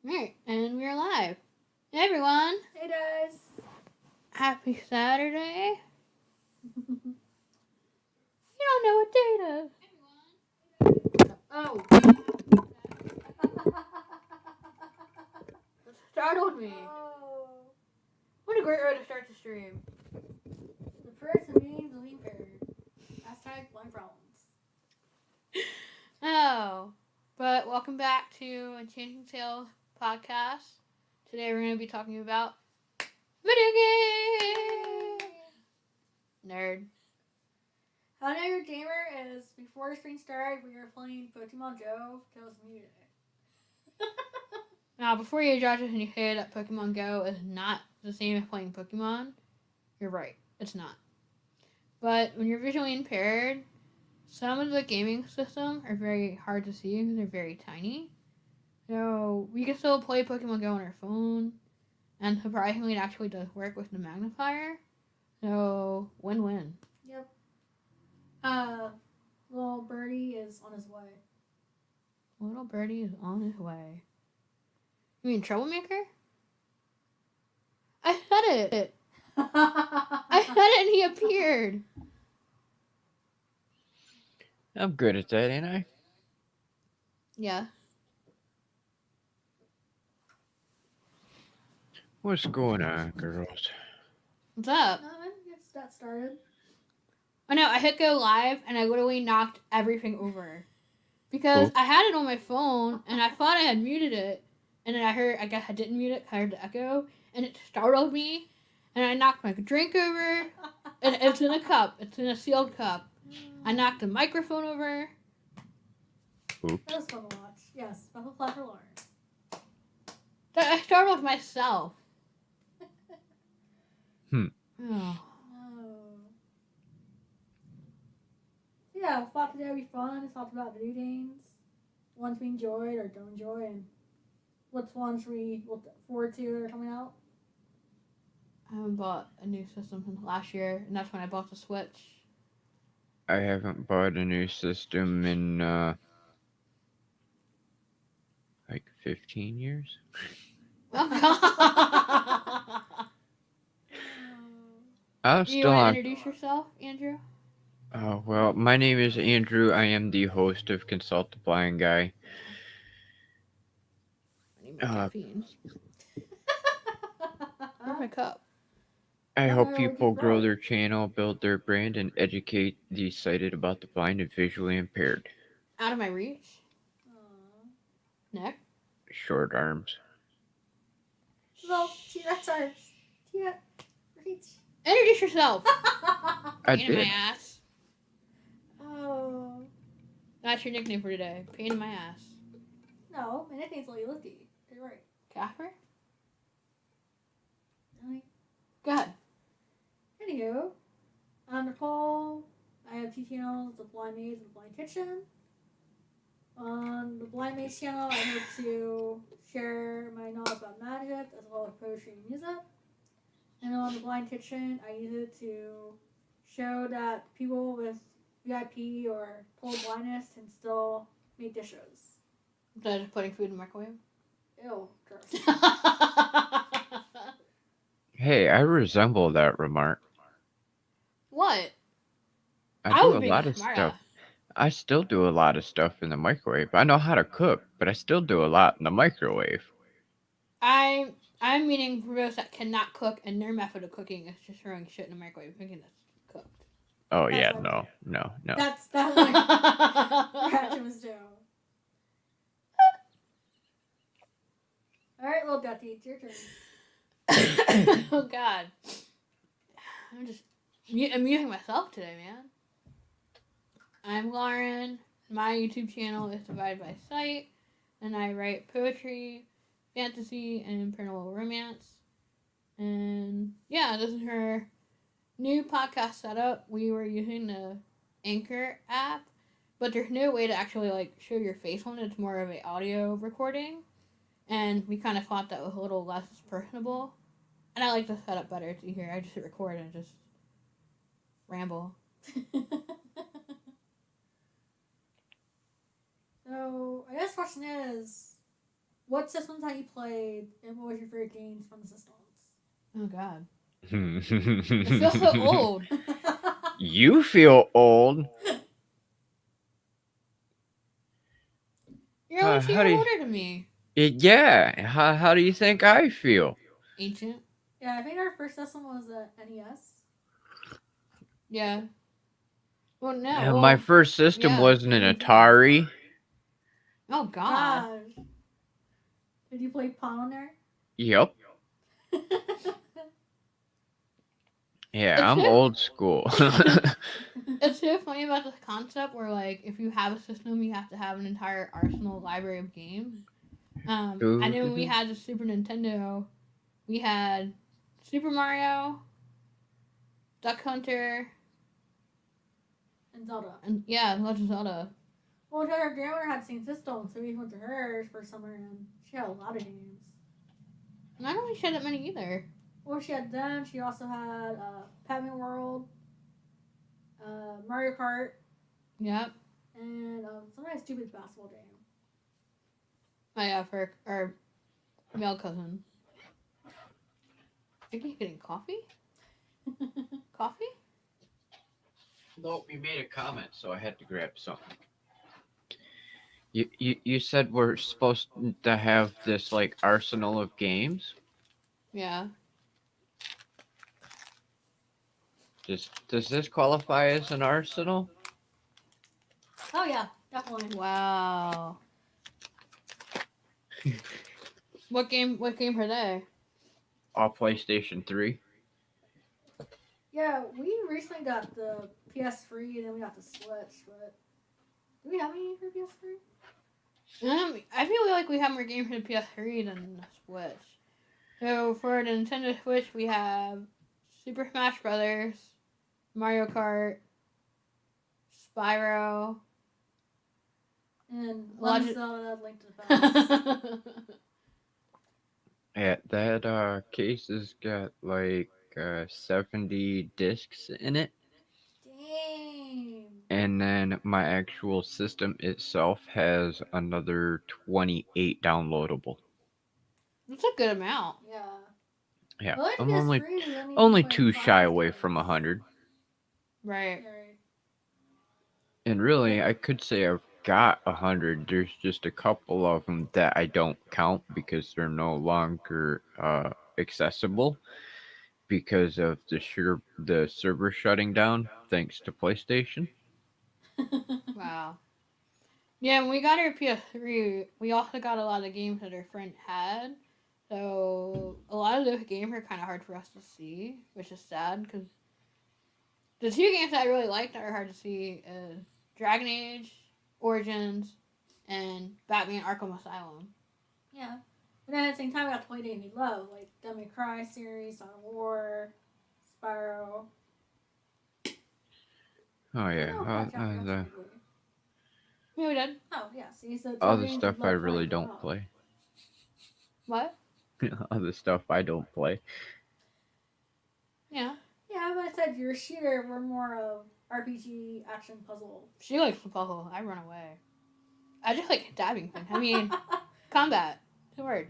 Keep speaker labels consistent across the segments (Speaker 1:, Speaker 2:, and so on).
Speaker 1: Right, and we're live. Hey everyone,
Speaker 2: Hey guys.
Speaker 1: happy Saturday. You don't know what day it is. Oh, that startled me.
Speaker 2: Oh.
Speaker 1: What a great way to start the stream.
Speaker 2: The person means the lean period. Hashtag blind problems.
Speaker 1: Oh, but welcome back to Enchanting Tale podcast. Today we're going to be talking about video games. Nerd.
Speaker 2: How I know you're a gamer is before the stream started, we were playing Pokemon Go till it's muted.
Speaker 1: Now, before you judge us and you say that Pokemon Go is not the same as playing Pokemon, you're right. It's not. But when you're visually impaired, some of the gaming systems are very hard to see because they're very tiny. So we can still play Pokemon Go on our phone, and surprisingly, it actually does work with the magnifier. So win-win.
Speaker 2: Yep. Little birdie is on his way.
Speaker 1: Little birdie is on his way. You mean troublemaker? I said it. I said it, and he appeared.
Speaker 3: I'm good at that, ain't I?
Speaker 1: Yeah.
Speaker 3: What's going on, girls?
Speaker 1: What's up?
Speaker 2: Nothing. Just got started.
Speaker 1: I know. I hit go live, and I literally knocked everything over. Because
Speaker 3: Cool.
Speaker 1: I had it on my phone, and I thought I had muted it, and then I guess I didn't mute it, I heard the echo, and it startled me, and I knocked my drink over, and it's in a cup, it's in a sealed cup. I knocked the microphone over.
Speaker 3: Oops.
Speaker 2: That was fun to watch. Yes, special clap for Lauren.
Speaker 1: I startled myself.
Speaker 3: Hmm.
Speaker 1: Oh.
Speaker 2: Oh. Yeah, I thought today would be fun. Just talked about video games. Ones we enjoyed or don't enjoy, and which ones we look forward to that are coming out.
Speaker 1: I haven't bought a new system since last year, and that's when I bought the Switch.
Speaker 3: I haven't bought a new system in like 15 years.
Speaker 1: Oh, God.
Speaker 3: I'm
Speaker 1: Do you
Speaker 3: still
Speaker 1: want to
Speaker 3: on.
Speaker 1: introduce yourself, Andrew?
Speaker 3: Oh, well, my name is Andrew. I am the host of Consult the Blind Guy.
Speaker 1: I need my caffeine. Where's my cup?
Speaker 3: I
Speaker 2: Oh,
Speaker 3: help
Speaker 2: we
Speaker 3: people
Speaker 2: keep
Speaker 3: grow
Speaker 2: growing.
Speaker 3: their channel, build their brand, and educate the sighted about the blind and visually impaired.
Speaker 1: Out of my reach?
Speaker 2: Aw.
Speaker 1: Neck?
Speaker 3: Short arms.
Speaker 2: Well, T-Rex arms. T-Rex. Reach.
Speaker 1: Introduce yourself.
Speaker 3: I
Speaker 1: Pain in my
Speaker 3: did.
Speaker 1: ass.
Speaker 2: Oh.
Speaker 1: That's your nickname for today. Pain in my ass.
Speaker 2: No, my nickname's Lily Lifty. You're right.
Speaker 1: Gaffer?
Speaker 2: Really?
Speaker 1: Go ahead.
Speaker 2: Anywho, I'm Nicole. I have two channels, The Blind Maze and The Blind Kitchen. On the Blind Maze channel, I hope to share my knowledge about magic as well as poetry and music. And on the Blind Kitchen, I use it to show that people with VIP or total blindness can still make dishes.
Speaker 1: Instead of just putting food in the microwave.
Speaker 2: Ew, gross.
Speaker 3: Hey, I resemble that remark.
Speaker 1: What?
Speaker 3: I do
Speaker 1: was
Speaker 3: a
Speaker 1: being
Speaker 3: lot
Speaker 1: a
Speaker 3: of
Speaker 1: smart
Speaker 3: stuff.
Speaker 1: ass.
Speaker 3: I still do a lot of stuff in the microwave. I know how to cook, but I still do a lot in the microwave.
Speaker 1: I'm meaning for those that cannot cook, and their method of cooking is just throwing shit in the microwave thinking it's cooked.
Speaker 3: Oh
Speaker 2: That's
Speaker 3: yeah,
Speaker 2: what
Speaker 3: no.
Speaker 2: That's what reactions do. Alright, little Betty, it's your turn.
Speaker 1: Oh God. I'm just amusing myself today, man. I'm Lauren. My YouTube channel is divided by sight, and I write poetry, fantasy, and paranormal romance. And yeah, this is her new podcast setup. We were using the Anchor app, but there's no way to actually like show your face on it. It's more of an audio recording, and we kind of thought that was a little less personable. And I like the setup better. It's easier. I just hit record and just ramble.
Speaker 2: So, I guess the question is, what systems have you played, and what was your favorite games from the systems?
Speaker 1: Oh God, I feel so old.
Speaker 3: You feel old.
Speaker 1: You're only a
Speaker 3: How
Speaker 1: year
Speaker 3: do you?
Speaker 1: older than me.
Speaker 3: Yeah. How do you think I feel?
Speaker 1: Ancient.
Speaker 2: Yeah, I think our first system was NES.
Speaker 1: Yeah. Well, no.
Speaker 3: Yeah,
Speaker 1: Well,
Speaker 3: my first system
Speaker 1: yeah.
Speaker 3: wasn't an
Speaker 2: Nintendo.
Speaker 3: Atari.
Speaker 1: Oh God.
Speaker 2: Gosh. Did you play Pawn on there?
Speaker 3: Yep. Yeah,
Speaker 1: It's
Speaker 3: I'm
Speaker 1: so,
Speaker 3: old school.
Speaker 1: it's so funny about this concept where, like, if you have a system, you have to have an entire arsenal library of games. I know when we had the Super Nintendo, we had Super Mario, Duck Hunter,
Speaker 2: And Zelda.
Speaker 1: and yeah, Legend of Zelda.
Speaker 2: Well, our grandmother had the same system, so we went to hers for summer, and she had a lot of games.
Speaker 1: And I don't think she had that many either.
Speaker 2: Well, she had them. She also had Pac-Man World, Mario Kart,
Speaker 1: Yep.
Speaker 2: and some kind of stupid basketball game.
Speaker 1: Oh yeah, for our male cousin. I think he's getting coffee. Coffee?
Speaker 3: Nope, you made a comment, so I had to grab something. You said we're supposed to have this like arsenal of games.
Speaker 1: Yeah.
Speaker 3: Does this qualify as an arsenal?
Speaker 2: Oh yeah, definitely.
Speaker 1: Wow. What game per day?
Speaker 3: All PlayStation 3.
Speaker 2: Yeah, we recently got the PS3, and then we got the Switch. But do we have any for PS3?
Speaker 1: I feel like we have more games for the PS3 than the Switch. So for the Nintendo Switch, we have Super Smash Brothers, Mario Kart, Spyro,
Speaker 2: And Legend of Zelda: Link to the Past.
Speaker 3: Yeah, that case has got like 70 discs in it.
Speaker 2: Dang.
Speaker 3: And then my actual system itself has another 28 downloadable.
Speaker 1: That's a good amount.
Speaker 2: Yeah.
Speaker 3: Yeah,
Speaker 2: Well,
Speaker 3: I'm only
Speaker 2: PS3,
Speaker 3: only two shy away from 100.
Speaker 1: Right.
Speaker 2: Yeah, right.
Speaker 3: And really, I could say I've got 100. There's just a couple of them that I don't count because they're no longer accessible because of the server shutting down thanks to PlayStation.
Speaker 1: Wow. Yeah, when we got our PS3, we also got a lot of games that our friend had. So a lot of those games are kind of hard for us to see, which is sad because the two games that I really liked that are hard to see is Dragon Age, Origins, and Batman Arkham Asylum.
Speaker 2: Yeah. But then at the same time, we got to play games we love, like Devil May Cry series, Dawn of War, Spyro.
Speaker 3: Oh yeah,
Speaker 1: Yeah, we did.
Speaker 2: Oh, yeah. See, so
Speaker 3: other stuff I really don't play.
Speaker 1: What?
Speaker 3: Other stuff I don't play.
Speaker 1: Yeah.
Speaker 2: Yeah, but I said you're a shooter. We're more of RPG, action, puzzle.
Speaker 1: She likes the puzzle. I run away. I just like dabbing things. I mean, combat. It's a word.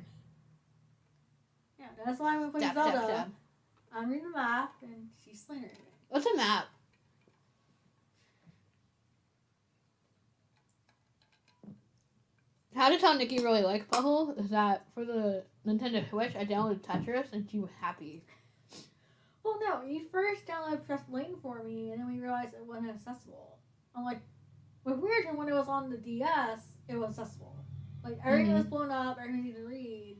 Speaker 2: Yeah, that's why we play
Speaker 1: Dab,
Speaker 2: Zelda.
Speaker 1: dab, dab.
Speaker 2: I'm reading the map, and she's slaying everything.
Speaker 1: What's a map? How to tell Nikki really likes puzzle is that for the Nintendo Switch, I downloaded Tetris and she was happy.
Speaker 2: Well, no, you first downloaded Press Lane for me, and then we realized it wasn't accessible. I'm like, with weird, and when it was on the DS, it was accessible. Like, everything was blown up, everything you could read,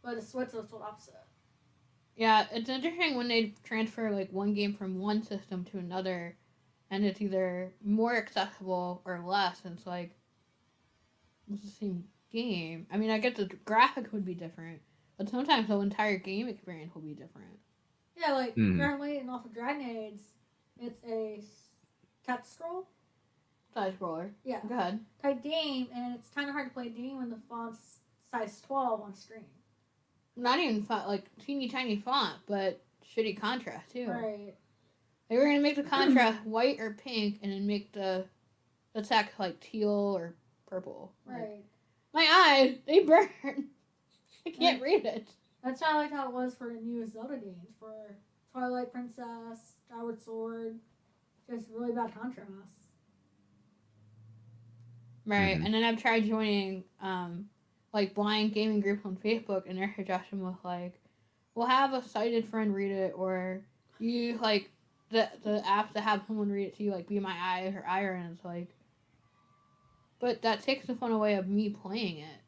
Speaker 2: but the Switch was total opposite.
Speaker 1: Yeah, it's interesting when they transfer like one game from one system to another, and it's either more accessible or less. And it's like it's the same game. I mean, I get the graphics would be different, but sometimes the entire game experience will be different.
Speaker 2: Yeah, like currently and also Dragon Age, it's a touch scroll.
Speaker 1: Side scroller.
Speaker 2: Yeah.
Speaker 1: Go ahead.
Speaker 2: Type game, and it's kind of hard to play a game when the font's size 12 on screen.
Speaker 1: Not even like teeny tiny font, but shitty contrast too.
Speaker 2: Right.
Speaker 1: They were gonna make the contrast white or pink, and then make the text like teal or purple.
Speaker 2: Right.
Speaker 1: My eyes, they burn. I can't read it.
Speaker 2: That's kind of like how it was for the new Zelda games, for Twilight Princess, Skyward Sword. Just really bad contrast.
Speaker 1: Right,
Speaker 3: Mhm.
Speaker 1: and then I've tried joining like blind gaming groups on Facebook, and their suggestion was like, we'll have a sighted friend read it, or you like the app to have someone read it to you, like Be My Eyes or Iron. And it's like, but that takes the fun away of me playing it.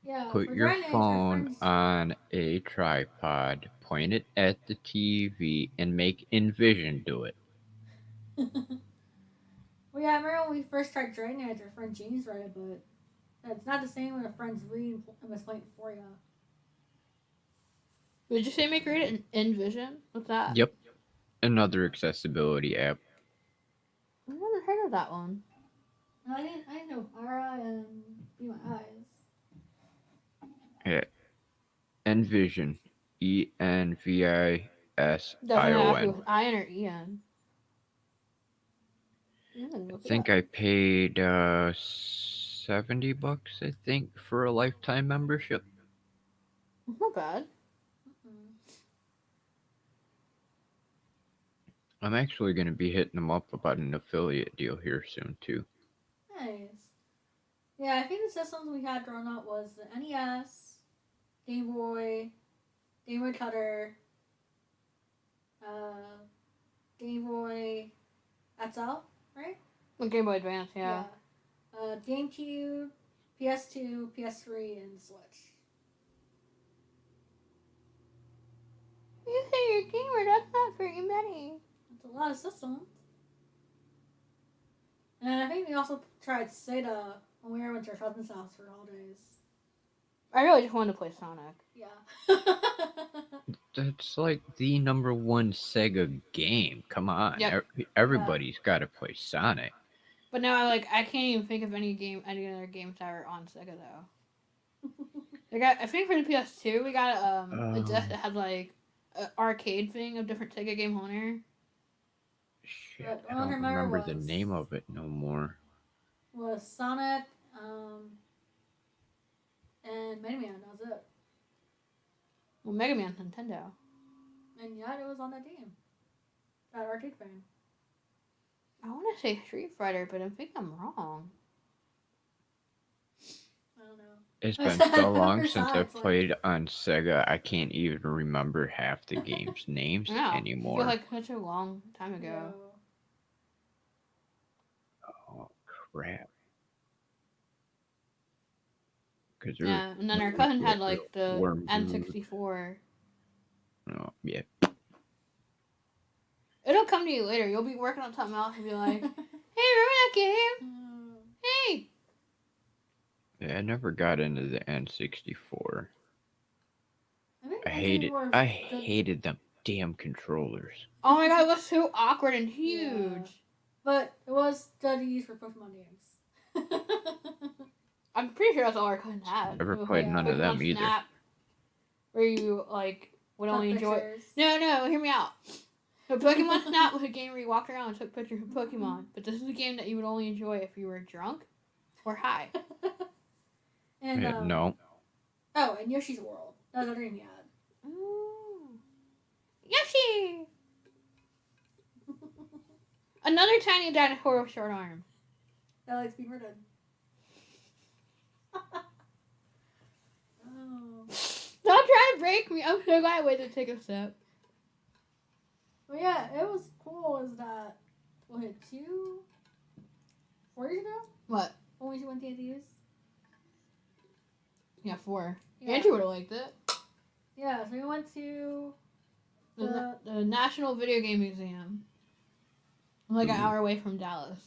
Speaker 2: Yeah,
Speaker 3: Put
Speaker 2: for
Speaker 3: your
Speaker 2: Dragon Age, my
Speaker 3: phone
Speaker 2: friends.
Speaker 3: on a tripod, point it at the TV, and make Envision do it.
Speaker 2: Well, yeah, I remember when we first tried Dragon Age, our friend James read it, but it's not the same when a friend's reading and was playing it for you.
Speaker 1: Did you say make read it in Vision? What's that?
Speaker 3: Yep, another accessibility app.
Speaker 1: I've never heard of that one.
Speaker 2: No, I didn't know Ara and Be My Eyes.
Speaker 3: Yeah, Envision,
Speaker 1: Definitely ask you
Speaker 3: Envision.
Speaker 1: with Ian or Ian.
Speaker 3: I
Speaker 1: Look it
Speaker 3: think
Speaker 1: up.
Speaker 3: I paid $70. I think for a lifetime membership.
Speaker 1: Not bad.
Speaker 2: Mm-hmm.
Speaker 3: I'm actually going to be hitting them up about an affiliate deal here soon too.
Speaker 2: Nice. Yeah, I think the systems we had growing up was the NES, Game Boy, Game Boy Cutter, uh, Game Boy XL, right?
Speaker 1: The Game Boy Advance, yeah.
Speaker 2: GameCube, PS2, PS3, and Switch.
Speaker 1: You say you're a gamer, that's not very many.
Speaker 2: That's a lot of systems. And I think we also tried Sega when we went to our cousin's house for holidays.
Speaker 1: I really just wanted to play Sonic.
Speaker 2: Yeah.
Speaker 3: That's like the number one Sega game. Come on,
Speaker 1: Yep.
Speaker 3: everybody's got to play Sonic.
Speaker 1: But now I can't even think of any other games that are on Sega though. I think for the PS2 we got a disc that had like an arcade thing of different Sega games on there.
Speaker 3: Shit, I
Speaker 2: All I
Speaker 3: don't remember the
Speaker 2: was
Speaker 3: name of it no more.
Speaker 2: Sonic, and Mega Man. That was it.
Speaker 1: Well, Mega Man's Nintendo.
Speaker 2: And yeah, it was on that game, that arcade thing.
Speaker 1: I want to say Street Fighter, but I think I'm wrong.
Speaker 2: I don't know.
Speaker 3: It's been so long since I've played on Sega, I can't even remember half the game's names
Speaker 1: Yeah, I
Speaker 3: anymore.
Speaker 1: feel like such a long time ago.
Speaker 3: Oh crap!
Speaker 1: Yeah, and then our cousin had like the N64.
Speaker 3: Oh yeah.
Speaker 1: It'll come to you later. You'll be working on something else and be like, "Hey, remember that game? Hey."
Speaker 3: Yeah, I never got into the N64.
Speaker 2: I
Speaker 3: hated them damn controllers.
Speaker 1: Oh my god, it was so awkward and huge.
Speaker 2: Yeah. But it was study used for Pokemon games.
Speaker 1: I'm pretty sure that's all our cousin had.
Speaker 3: Never played none of them either.
Speaker 1: Snap, where you like would only enjoy. No, hear me out. So Pokemon Snap was a game where you walked around and took pictures of Pokemon, but this is a game that you would only enjoy if you were drunk or high.
Speaker 2: And
Speaker 3: no.
Speaker 2: Oh, and Yoshi's World. That was the game he had.
Speaker 1: Ooh. Yoshi! Another tiny dinosaur with short arms.
Speaker 2: That likes being murdered. Oh.
Speaker 1: Don't try to break me. I'm so glad I waited to take a sip.
Speaker 2: Well, yeah, it was cool. Is that what? 4 years ago?
Speaker 1: What?
Speaker 2: When we went to Andy's?
Speaker 1: Yeah, 4.
Speaker 2: Yeah.
Speaker 1: Andrew would have liked it.
Speaker 2: Yeah, so we went to
Speaker 1: the National Video Game Museum. Like an hour away from Dallas.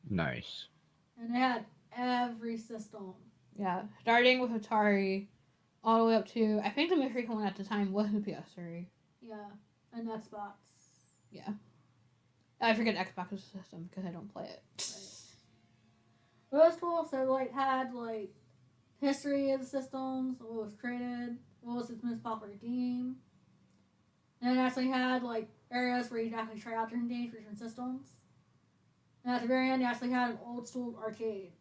Speaker 3: Nice.
Speaker 2: And it had every system.
Speaker 1: Yeah, starting with Atari, all the way up to, I think the most recent one at the time was the PS3.
Speaker 2: Yeah, and Xbox.
Speaker 1: Yeah. I forget Xbox is a system because I don't play it.
Speaker 2: Right. But it was cool. So like had like history of the systems, what was created, what was its most popular game, and it actually had like areas where you could actually try out different games for different systems. And at the very end, they actually had an old school arcade.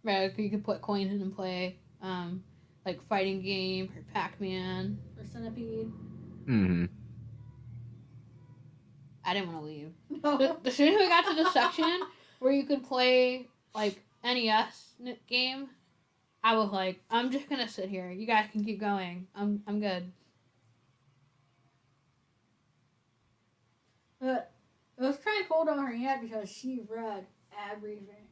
Speaker 1: Right, like you could put coins in and play, like fighting game or Pac-Man.
Speaker 2: Or Centipede.
Speaker 3: Mm-hmm.
Speaker 1: I didn't want to leave.
Speaker 2: No.
Speaker 1: As soon as we got to the section where you could play like NES game, I was like, I'm just gonna sit here. You guys can keep going. I'm good.
Speaker 2: But it was kind of cold on her hand because she read everything.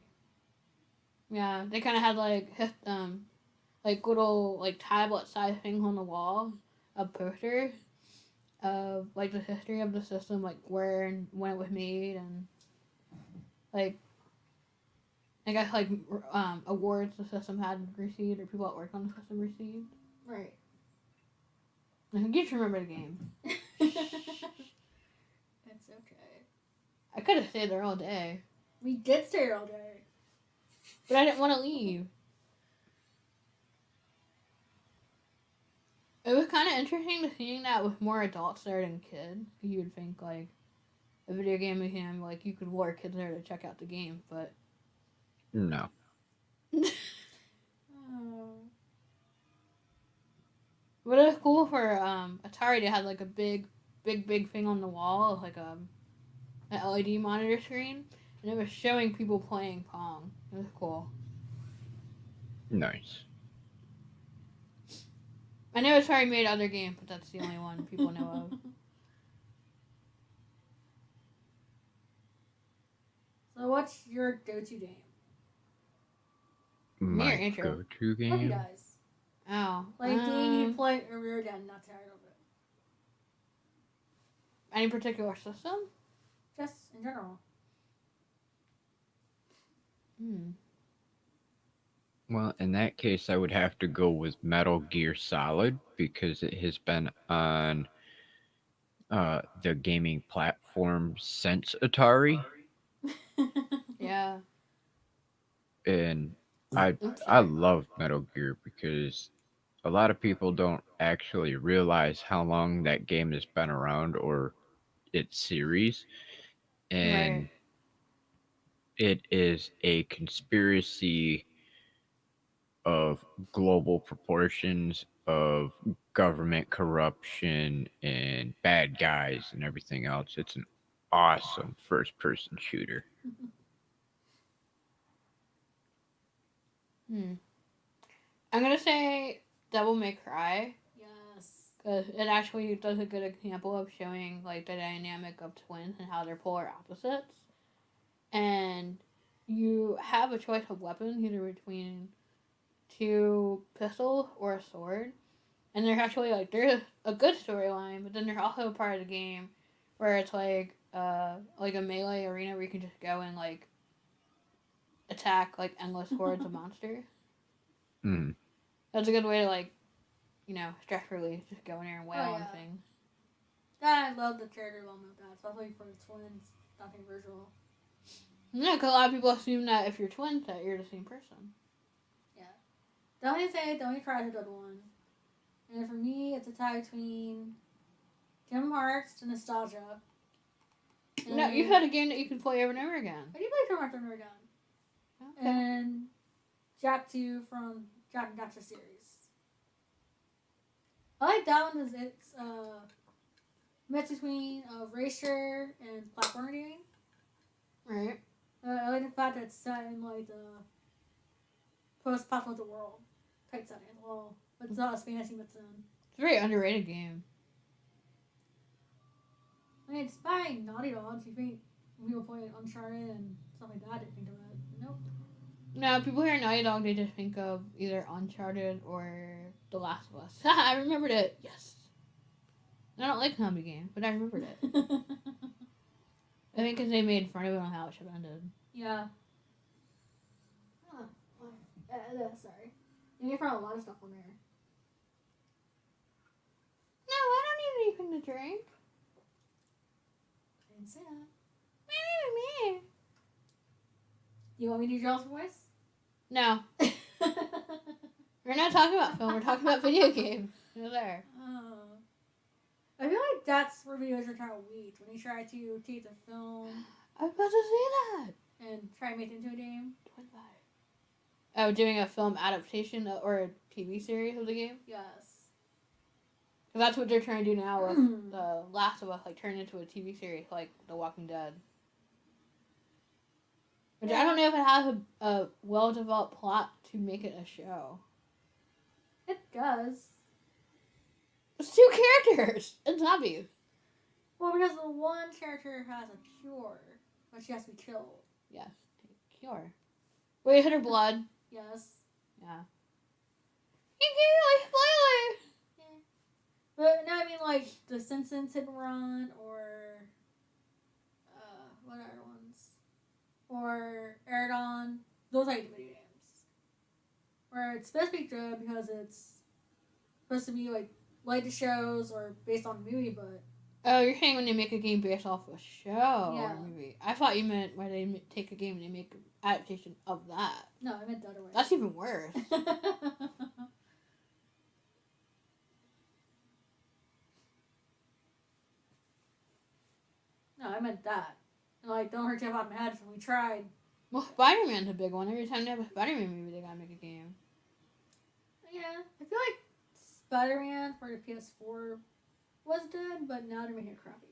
Speaker 1: Yeah, they kind of had like little like tablet size things on the wall of posters of like the history of the system, like where and when it was made, and like I guess like awards the system had received or people that worked on the system received.
Speaker 2: Right.
Speaker 1: I can just remember the game.
Speaker 2: It's okay.
Speaker 1: I could have stayed there all day,
Speaker 2: We did stay all day.
Speaker 1: but I didn't want to leave. It was kind of interesting to seeing that with more adults there than kids. You would think like a video game museum, like you could lure kids there to check out the game, but
Speaker 3: No.
Speaker 2: Oh.
Speaker 1: But it was cool for Atari. They had like a big thing on the wall, like an LED monitor screen, and it was showing people playing Pong. It was cool.
Speaker 3: Nice.
Speaker 1: I know Atari made other games, but that's the only one people know of.
Speaker 2: So what's your go-to game?
Speaker 3: My
Speaker 1: intro.
Speaker 3: go-to
Speaker 2: What
Speaker 3: game.
Speaker 2: guys?
Speaker 1: Oh,
Speaker 2: Like game you play over again, not tired of it.
Speaker 1: any particular system?
Speaker 2: Just in general.
Speaker 3: Well, in that case, I would have to go with Metal Gear Solid because it has been on the gaming platform since Atari,
Speaker 1: Yeah.
Speaker 3: and I love Metal Gear because a lot of people don't actually realize how long that game has been around or its series, and
Speaker 1: Right.
Speaker 3: it is a conspiracy of global proportions of government corruption and bad guys and everything else. It's an awesome first person shooter.
Speaker 1: I'm gonna say Devil May Cry
Speaker 2: Yes.
Speaker 1: because it actually does a good example of showing like the dynamic of twins and how they're polar opposites, and you have a choice of weapons either between two pistols or a sword, and there's actually there's a good storyline, but then there's also a part of the game where it's like a melee arena where you can just go and like attack like endless hordes of monsters.
Speaker 3: Mm.
Speaker 1: That's a good way to stress relief, just go in there and wail
Speaker 2: Oh,
Speaker 1: on
Speaker 2: yeah.
Speaker 1: things.
Speaker 2: I love the character development of that, especially for the twins. Nothing visual.
Speaker 1: Yeah, because a lot of people assume that if you're twins that you're the same person.
Speaker 2: Definitely say Don't You Cry is a good one. And for me, it's a tie between Kingdom Hearts to Nostalgia.
Speaker 1: No, you had a game that you can play over and over again.
Speaker 2: I do play Kingdom Hearts over and over again.
Speaker 1: Okay.
Speaker 2: And Jack 2 from Jack and Daxter series. I like that one because it's a mix between a racer and platformer game.
Speaker 1: Right.
Speaker 2: I like the fact that it's set in like the post-apocalyptic world type setting as well. But it's not as fantasy, but it's in.
Speaker 1: It's a very underrated game.
Speaker 2: I mean, it's by Naughty Dog. You think people play Uncharted and stuff like that, didn't think of it. Nope.
Speaker 1: No, people hear Naughty Dog, they just think of either Uncharted or The Last of Us. I remembered it. Yes. I don't like zombie games, but I remembered it. I think because they made fun of it on how it should have ended.
Speaker 2: Yeah. Sorry. You made fun of a lot of stuff on there.
Speaker 1: No, I don't need anything to drink.
Speaker 2: I didn't say that.
Speaker 1: Me.
Speaker 2: You want me to do Girls' voice?
Speaker 1: No. We're not talking about film, we're talking about video games. You're there.
Speaker 2: I feel like that's where videos are kind of weak when they try to take the film
Speaker 1: I was about to say that.
Speaker 2: and try and make it into a game.
Speaker 1: Oh, doing a film adaptation or a TV series of the game?
Speaker 2: Yes.
Speaker 1: Because that's what they're trying to do now with The Last of Us, like turn into a TV series like The Walking Dead. Which I don't know if it has a well-developed plot to make it a show.
Speaker 2: It does.
Speaker 1: It's 2 characters and zombies.
Speaker 2: Well, because the one character has a cure, but she has to be killed.
Speaker 1: Yes, cure. Wait, hit her blood.
Speaker 2: Yes.
Speaker 1: Yeah. You can't really spoil it.
Speaker 2: But no, I mean like the Simpsons Hit and Run or what other ones? Or Aerodon. Those are video games. Where it's supposed to be good because it's supposed to be like the shows or based on a movie, but
Speaker 1: Oh, you're saying when they make a game based off a show
Speaker 2: Yeah.
Speaker 1: or movie. I thought you meant where they take a game and they make an adaptation of that.
Speaker 2: no, I meant the other way.
Speaker 1: That's even worse.
Speaker 2: No, I meant that. Like, don't hurt your bottom head when we tried.
Speaker 1: Well, Spider-Man's a big one. Every time they have a Spider-Man movie, they gotta make a game.
Speaker 2: Yeah, I feel like Spider-Man for the PS4 was good, but now they're making it crappy.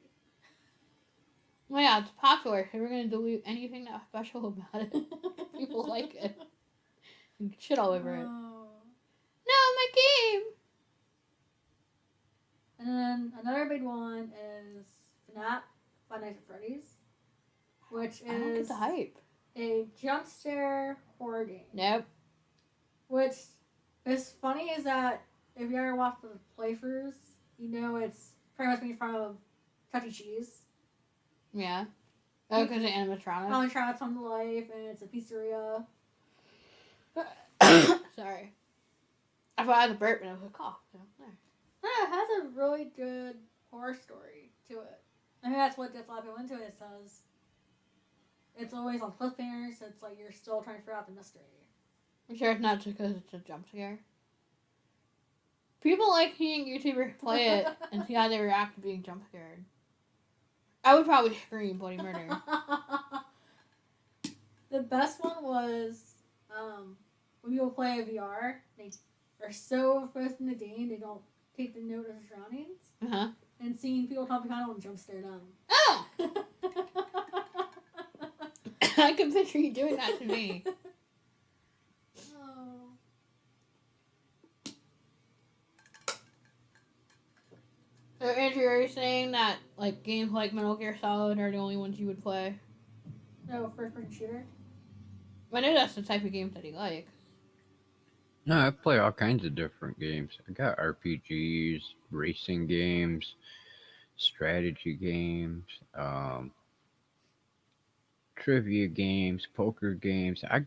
Speaker 1: Well, yeah, it's popular, so we're gonna delete anything that's special about it. People like it. And shit all over it.
Speaker 2: Oh.
Speaker 1: No, my game!
Speaker 2: And then another big one is FNAF, Five Nights at Freddy's, which
Speaker 1: I don't get
Speaker 2: is
Speaker 1: the hype.
Speaker 2: a jump scare horror game.
Speaker 1: Nope.
Speaker 2: Which is funny is that if you ever watch the playthroughs, you know it's pretty much made from Chuck E. Cheese.
Speaker 1: Yeah. Oh, because of animatronics?
Speaker 2: Animatronics come to life, and it's a pizzeria.
Speaker 1: Sorry. I thought I had a burp and I was like, oh, so there.
Speaker 2: Yeah, it has a really good horror story to it. I think that's what gets a lot of people into it. It says it's always on cliffhangers, so it's like you're still trying to figure out the mystery.
Speaker 1: I'm sure it's not just because it's a jump scare. People like seeing YouTubers play it and see how they react to being jump scared. I would probably scream bloody murder.
Speaker 2: The best one was when people play a VR, they are so focused in the game they don't take the note of the surroundings.
Speaker 1: Uh-huh.
Speaker 2: And seeing people come behind them and jump scare them.
Speaker 1: Oh! I can picture you doing that to me.
Speaker 2: Oh.
Speaker 1: So, Andrew, are you saying that like games like Metal Gear Solid are the only ones you would play?
Speaker 2: No, first-person shooter.
Speaker 1: I know that's the type of games that he likes.
Speaker 3: No, I play all kinds of different games. I got RPGs, racing games, strategy games, trivia games, poker games. I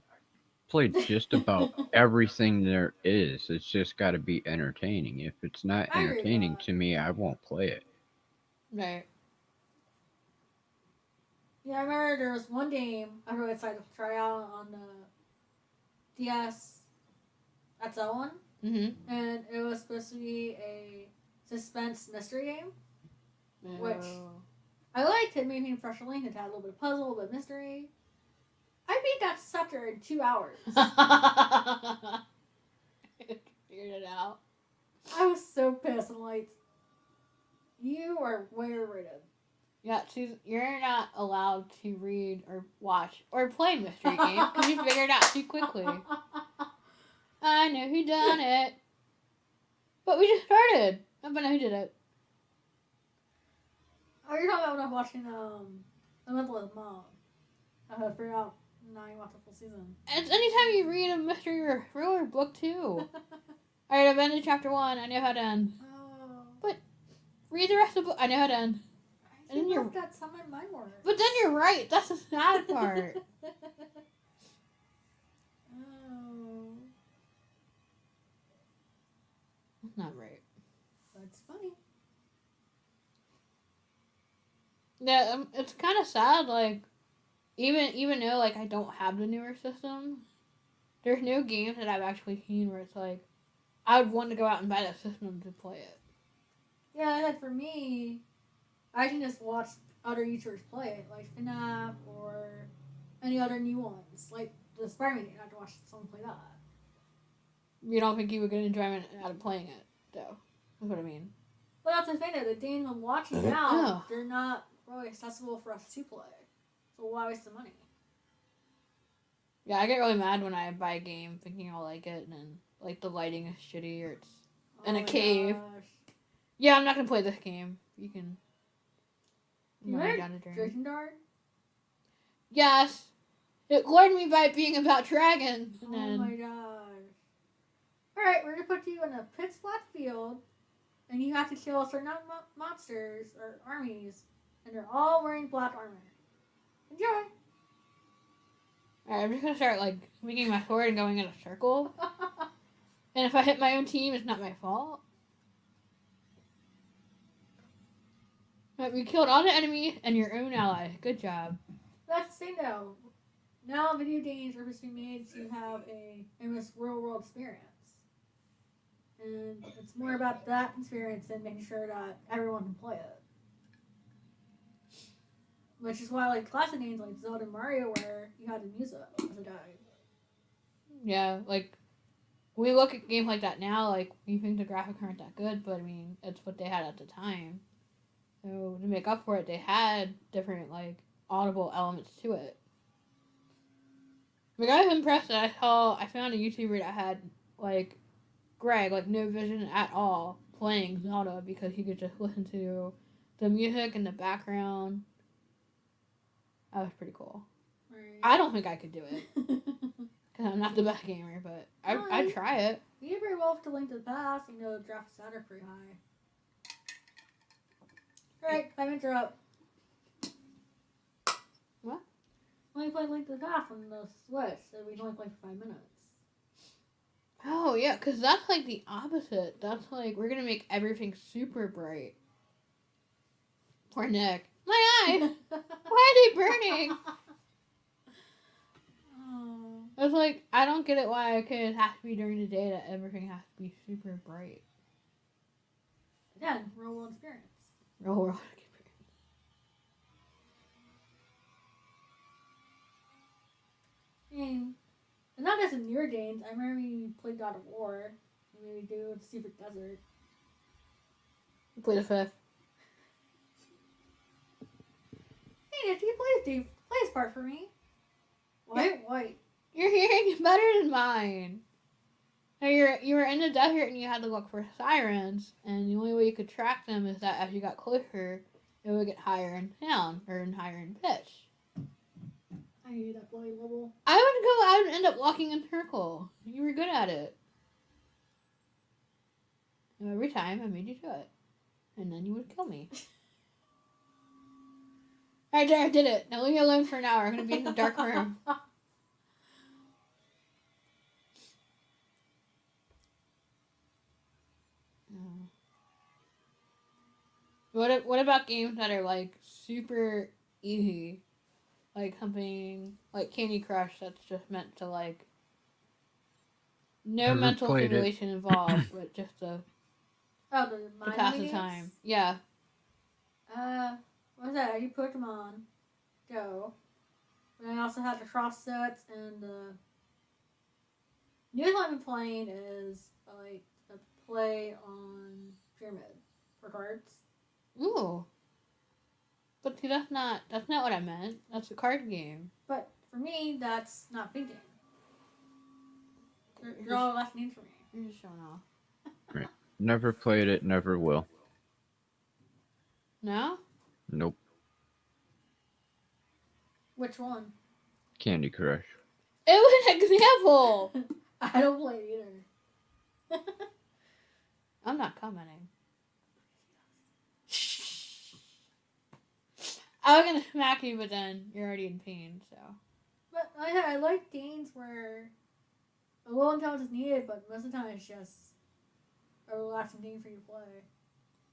Speaker 3: play just about everything there is. It's just got to be entertaining. If it's not
Speaker 2: I agree with
Speaker 3: entertaining
Speaker 2: that.
Speaker 3: to me, I won't play it.
Speaker 1: Right.
Speaker 2: Yeah, I remember there was one game I really excited to try out on the DS. That's that one.
Speaker 1: Mm-hmm.
Speaker 2: And it was supposed to be a suspense mystery game. Which- I liked it, made me Fresh Link. It had a little bit of puzzle, a little bit of mystery. I beat that sucker in 2 hours.
Speaker 1: Figured it out.
Speaker 2: I was so pissed. I'm like, you are way overrated.
Speaker 1: Yeah, you're not allowed to read or watch or play mystery games because you figured it out too quickly. I know who done it. But we just started. I don't know who did it.
Speaker 2: Oh, you're talking about when I'm watching The Mental with Mom. I had to figure out now you watch the full season.
Speaker 1: It's anytime you read a mystery or thriller book too. Alright, I've ended chapter 1. I know how to end.
Speaker 2: Oh.
Speaker 1: Read the rest of the book. I know how to end.
Speaker 2: I
Speaker 1: then
Speaker 2: didn't
Speaker 1: you're-
Speaker 2: know that's how my mind works.
Speaker 1: But then you're right. That's the sad part.
Speaker 2: Oh.
Speaker 1: That's not right.
Speaker 2: That's funny.
Speaker 1: Yeah, it's kind of sad. Like, even though like I don't have the newer system, there's no games that I've actually seen where it's like I would want to go out and buy that system to play it.
Speaker 2: Yeah, and then for me, I can just watch other YouTubers play it, like FNAF or any other new ones, like the Spider-Man game. I have to watch someone play that.
Speaker 1: You don't think you would get enjoyment out of playing it, though? That's what I mean.
Speaker 2: But that's the thing though, the games I'm watching now,
Speaker 1: Oh.
Speaker 2: they're not really accessible for us to play. So why waste the money?
Speaker 1: Yeah, I get really mad when I buy a game thinking I'll like it, and then like the lighting is shitty or it's in a
Speaker 2: my
Speaker 1: cave.
Speaker 2: gosh.
Speaker 1: Yeah, I'm not gonna play this game. You can.
Speaker 2: You
Speaker 1: run it
Speaker 2: read
Speaker 1: down the drain.
Speaker 2: Drakengard?
Speaker 1: Yes, it lured me by being about dragons. And
Speaker 2: Oh
Speaker 1: then,
Speaker 2: my gosh. Alright, we're gonna put you in a pitch black field, and you have to kill certain monsters or armies, and they're all wearing black armor. Enjoy!
Speaker 1: alright, I'm just gonna start like swinging my sword and going in a circle. And if I hit my own team, it's not my fault. But we killed all the enemies and your own allies. Good job.
Speaker 2: That's the thing though. Now video games are supposed to be made to have a almost real world experience. And it's more about that experience than making sure that everyone can play it. Which is why I like classic games like Zelda and Mario where you had the music as a guide.
Speaker 1: Yeah, like we look at games like that now, like we think the graphics aren't that good, but I mean it's what they had at the time. So to make up for it, they had different like audible elements to it. Like I was impressed that I found a YouTuber that had like Greg, like no vision at all, playing Zelda because he could just listen to the music in the background. That was pretty cool.
Speaker 2: Right.
Speaker 1: I don't think I could do it because I'm not the best gamer, but I'd try it.
Speaker 2: You did very well to Link to the Past. You know, the graphics stats are pretty high. Alright, 5 minutes are up.
Speaker 1: What?
Speaker 2: Only played Link to the Past on the Switch, so we can only play for 5 minutes.
Speaker 1: Oh yeah, because that's like the opposite. That's like we're gonna make everything super bright. Poor Nick. My eye. Why are they burning?
Speaker 2: Oh.
Speaker 1: It's like I don't get it why it has to be during the day that everything has to be super bright.
Speaker 2: Again, real world experience.
Speaker 1: Real world experience.
Speaker 2: I mean, and not just in newer games. I remember we played God of War. And we do Secret Desert.
Speaker 1: You play the fifth.
Speaker 2: Hey, Nick, you play this part for me. White.
Speaker 1: Your hearing is better than mine. Now you were in the desert and you had to look for sirens, and the only way you could track them is that as you got closer, it would get higher in sound or higher in pitch.
Speaker 2: I hate that bloody level.
Speaker 1: I would go out and end up walking in circle. You were good at it. And every time I made you do it, and then you would kill me. Alright, there, I did it. Now leave me alone for an hour. I'm gonna be in the dark room. What about games that are like super easy, like something like Candy Crush that's just meant to like no
Speaker 3: Never
Speaker 1: mental
Speaker 3: played it.
Speaker 1: stimulation involved, but just to
Speaker 2: The
Speaker 1: pass the time. Yeah.
Speaker 2: What was that? I do Pokemon Go. And I also had the cross sets and the newest one I've been playing is like a play on Pyramid for cards.
Speaker 1: Ooh. But see, that's not what I meant. That's a card game.
Speaker 2: But for me, that's not thinking. They're all left names for me.
Speaker 1: You're just showing off.
Speaker 3: Never played it, never will.
Speaker 1: No?
Speaker 3: Nope.
Speaker 2: Which one?
Speaker 3: Candy Crush.
Speaker 1: It was an example!
Speaker 2: I don't play it either.
Speaker 1: I'm not commenting. I was gonna smack you, but then you're already in pain, so.
Speaker 2: But I like games where a little intelligence is needed, but most of the time it's just a relaxing game for you to play.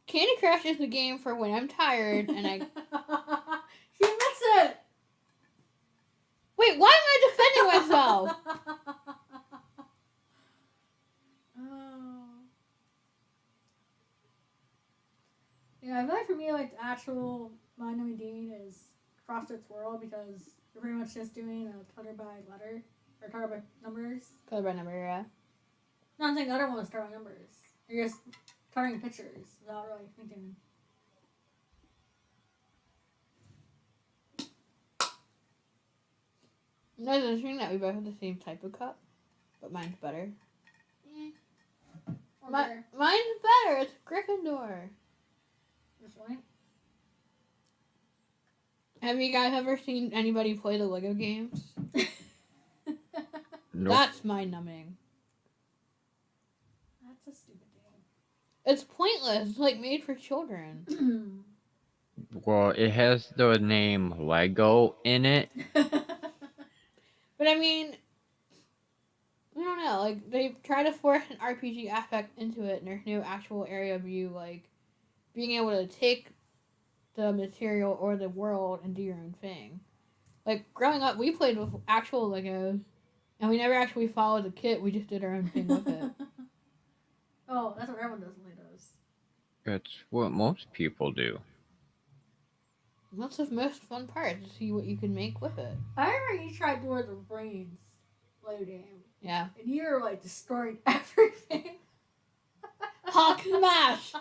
Speaker 1: Candy Crush is the game for when I'm tired and I.
Speaker 2: She admits it!
Speaker 1: Wait, why am I defending myself?
Speaker 2: Oh. Yeah, I feel like for me, like, the actual mind-numbing game is CrossFit's World because You're pretty much just doing a color by letter or color by numbers.
Speaker 1: Color by number, yeah.
Speaker 2: No, I'm saying the other one was color by numbers. You're just coloring pictures without really thinking.
Speaker 1: No, it's interesting that we both have the same type of cup, but mine's better.
Speaker 2: Or better.
Speaker 1: Mine's better. It's Gryffindor.
Speaker 2: This one.
Speaker 1: Have you guys ever seen anybody play the Lego games?
Speaker 3: Nope.
Speaker 1: That's mind numbing.
Speaker 2: That's a stupid game.
Speaker 1: It's pointless. It's like made for children.
Speaker 3: Well, it has the name Lego in it.
Speaker 1: But I mean, I don't know. Like they try to force an RPG aspect into it, and there's no actual area view. Like being able to take the material or the world and do your own thing. Like growing up, we played with actual Legos, and we never actually followed the kit. We just did our own thing with it.
Speaker 2: Oh, that's what everyone does with Legos.
Speaker 3: That's what most people do.
Speaker 1: That's the most fun part, to see what you can make with it.
Speaker 2: I remember you tried Lord of the Brains Lego game.
Speaker 1: Yeah.
Speaker 2: And you were like destroying everything.
Speaker 1: Hawk smash!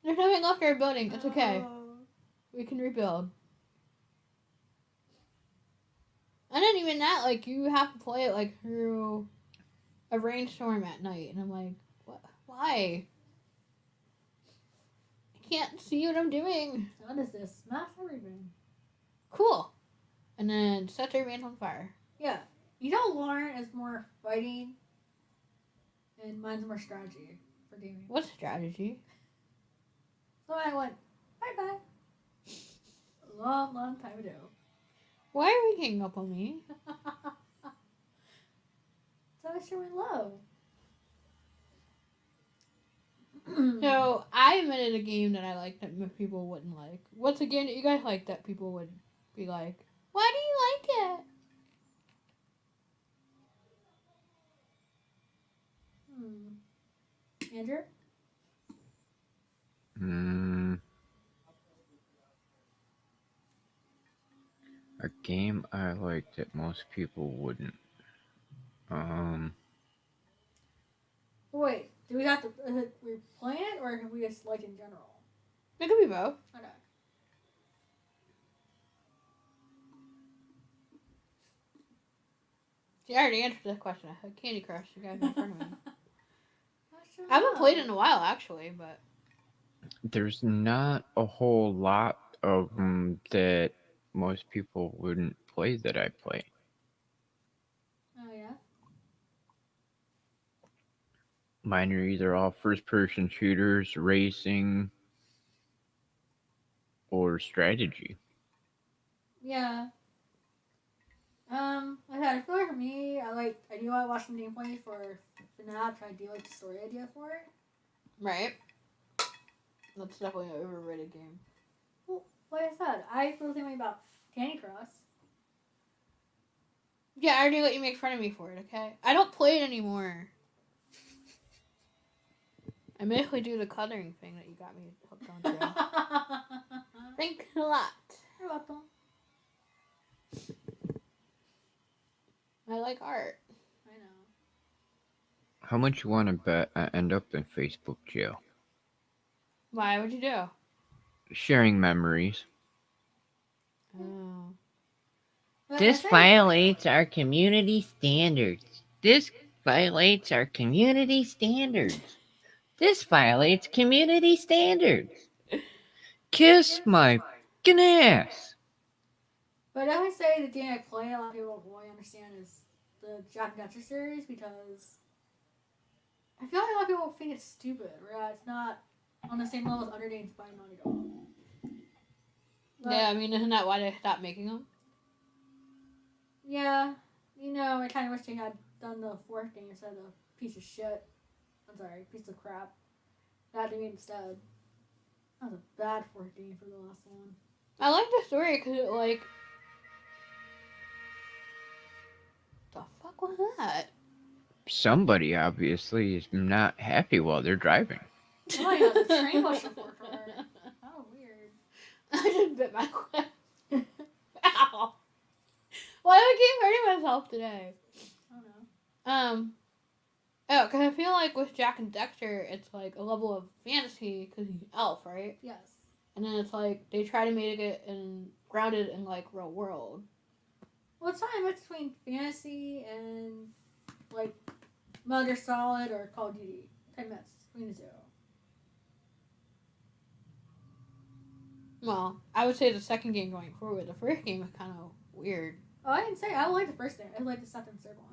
Speaker 1: There's nothing left of our building. It's okay. We can rebuild. And then even that, like, you have to play it, like, through a rainstorm at night. And I'm like, what? Why? I can't see what I'm doing.
Speaker 2: What is this? Smash everything.
Speaker 1: Cool. And then set their man on fire.
Speaker 2: Yeah. You know, Lauren is more fighting, and mine's more strategy for gaming.
Speaker 1: What strategy?
Speaker 2: So I went, bye-bye. A long, long time ago.
Speaker 1: Why are we ganging up on me?
Speaker 2: So I was showing love.
Speaker 1: So, I invented a game that I like that most people wouldn't like. What's a game that you guys like that people would be like, why do you like it?
Speaker 2: Andrew?
Speaker 3: A game I like that most people wouldn't.
Speaker 2: Wait, do we have to we plan it, or can we just like in general?
Speaker 1: It could be both.
Speaker 2: Okay.
Speaker 1: See, I already answered this question. I had Candy Crush, you guys in front of me.
Speaker 2: Sure
Speaker 1: I haven't played in a while, actually, but...
Speaker 3: There's not a whole lot of them that most people wouldn't play that I play.
Speaker 2: Oh, yeah?
Speaker 3: Mine are either all first-person shooters, racing, or strategy.
Speaker 2: Yeah. I feel like for me, I do like watching gameplay for FNAF, I do like the story idea for it.
Speaker 1: Right. That's definitely an overrated game.
Speaker 2: Well, like I said, I feel the same way about Candy Crush.
Speaker 1: Yeah, I already let you make fun of me for it, okay? I don't play it anymore. I mostly do the coloring thing that you got me hooked onto. Thanks a lot.
Speaker 2: You're welcome.
Speaker 1: I like art.
Speaker 2: I know.
Speaker 3: How much you want to bet I end up in Facebook jail?
Speaker 1: Why would you do?
Speaker 3: Sharing memories.
Speaker 1: Oh.
Speaker 4: This violates our community standards. This violates our community standards. This violates community standards.
Speaker 3: Kiss my f***ing ass.
Speaker 2: But I would say the game I play, a lot of people won't really understand is the Jack and Daxter series, because I feel like a lot of people think it's stupid, right? It's not on the same level as other games by Naughty Dog. But,
Speaker 1: Yeah, I mean, isn't that why they stopped making them?
Speaker 2: yeah, you know, I kind of wish they had done the fourth game instead of the piece of shit. I'm sorry, piece of crap. That they made instead. That was a bad fourth game for the last one.
Speaker 1: I like the story because it, like... The fuck was that?
Speaker 3: Somebody obviously is not happy while they're driving.
Speaker 2: Oh my god, the train was before her. How weird.
Speaker 1: I just bit my lip. Ow. Why do I keep hurting myself today?
Speaker 2: I don't know.
Speaker 1: Oh, because I feel like with Jack and Dexter, it's like a level of fantasy because he's an elf, right?
Speaker 2: Yes.
Speaker 1: And then it's like they try to make it grounded in like real world.
Speaker 2: Well, it's not a mix between fantasy and like Metal Gear Solid or Call of Duty type mix between the two.
Speaker 1: Well, I would say the second game going forward. The first game was kind of weird.
Speaker 2: Oh, I didn't say I don't like the first thing. I like the second and third one.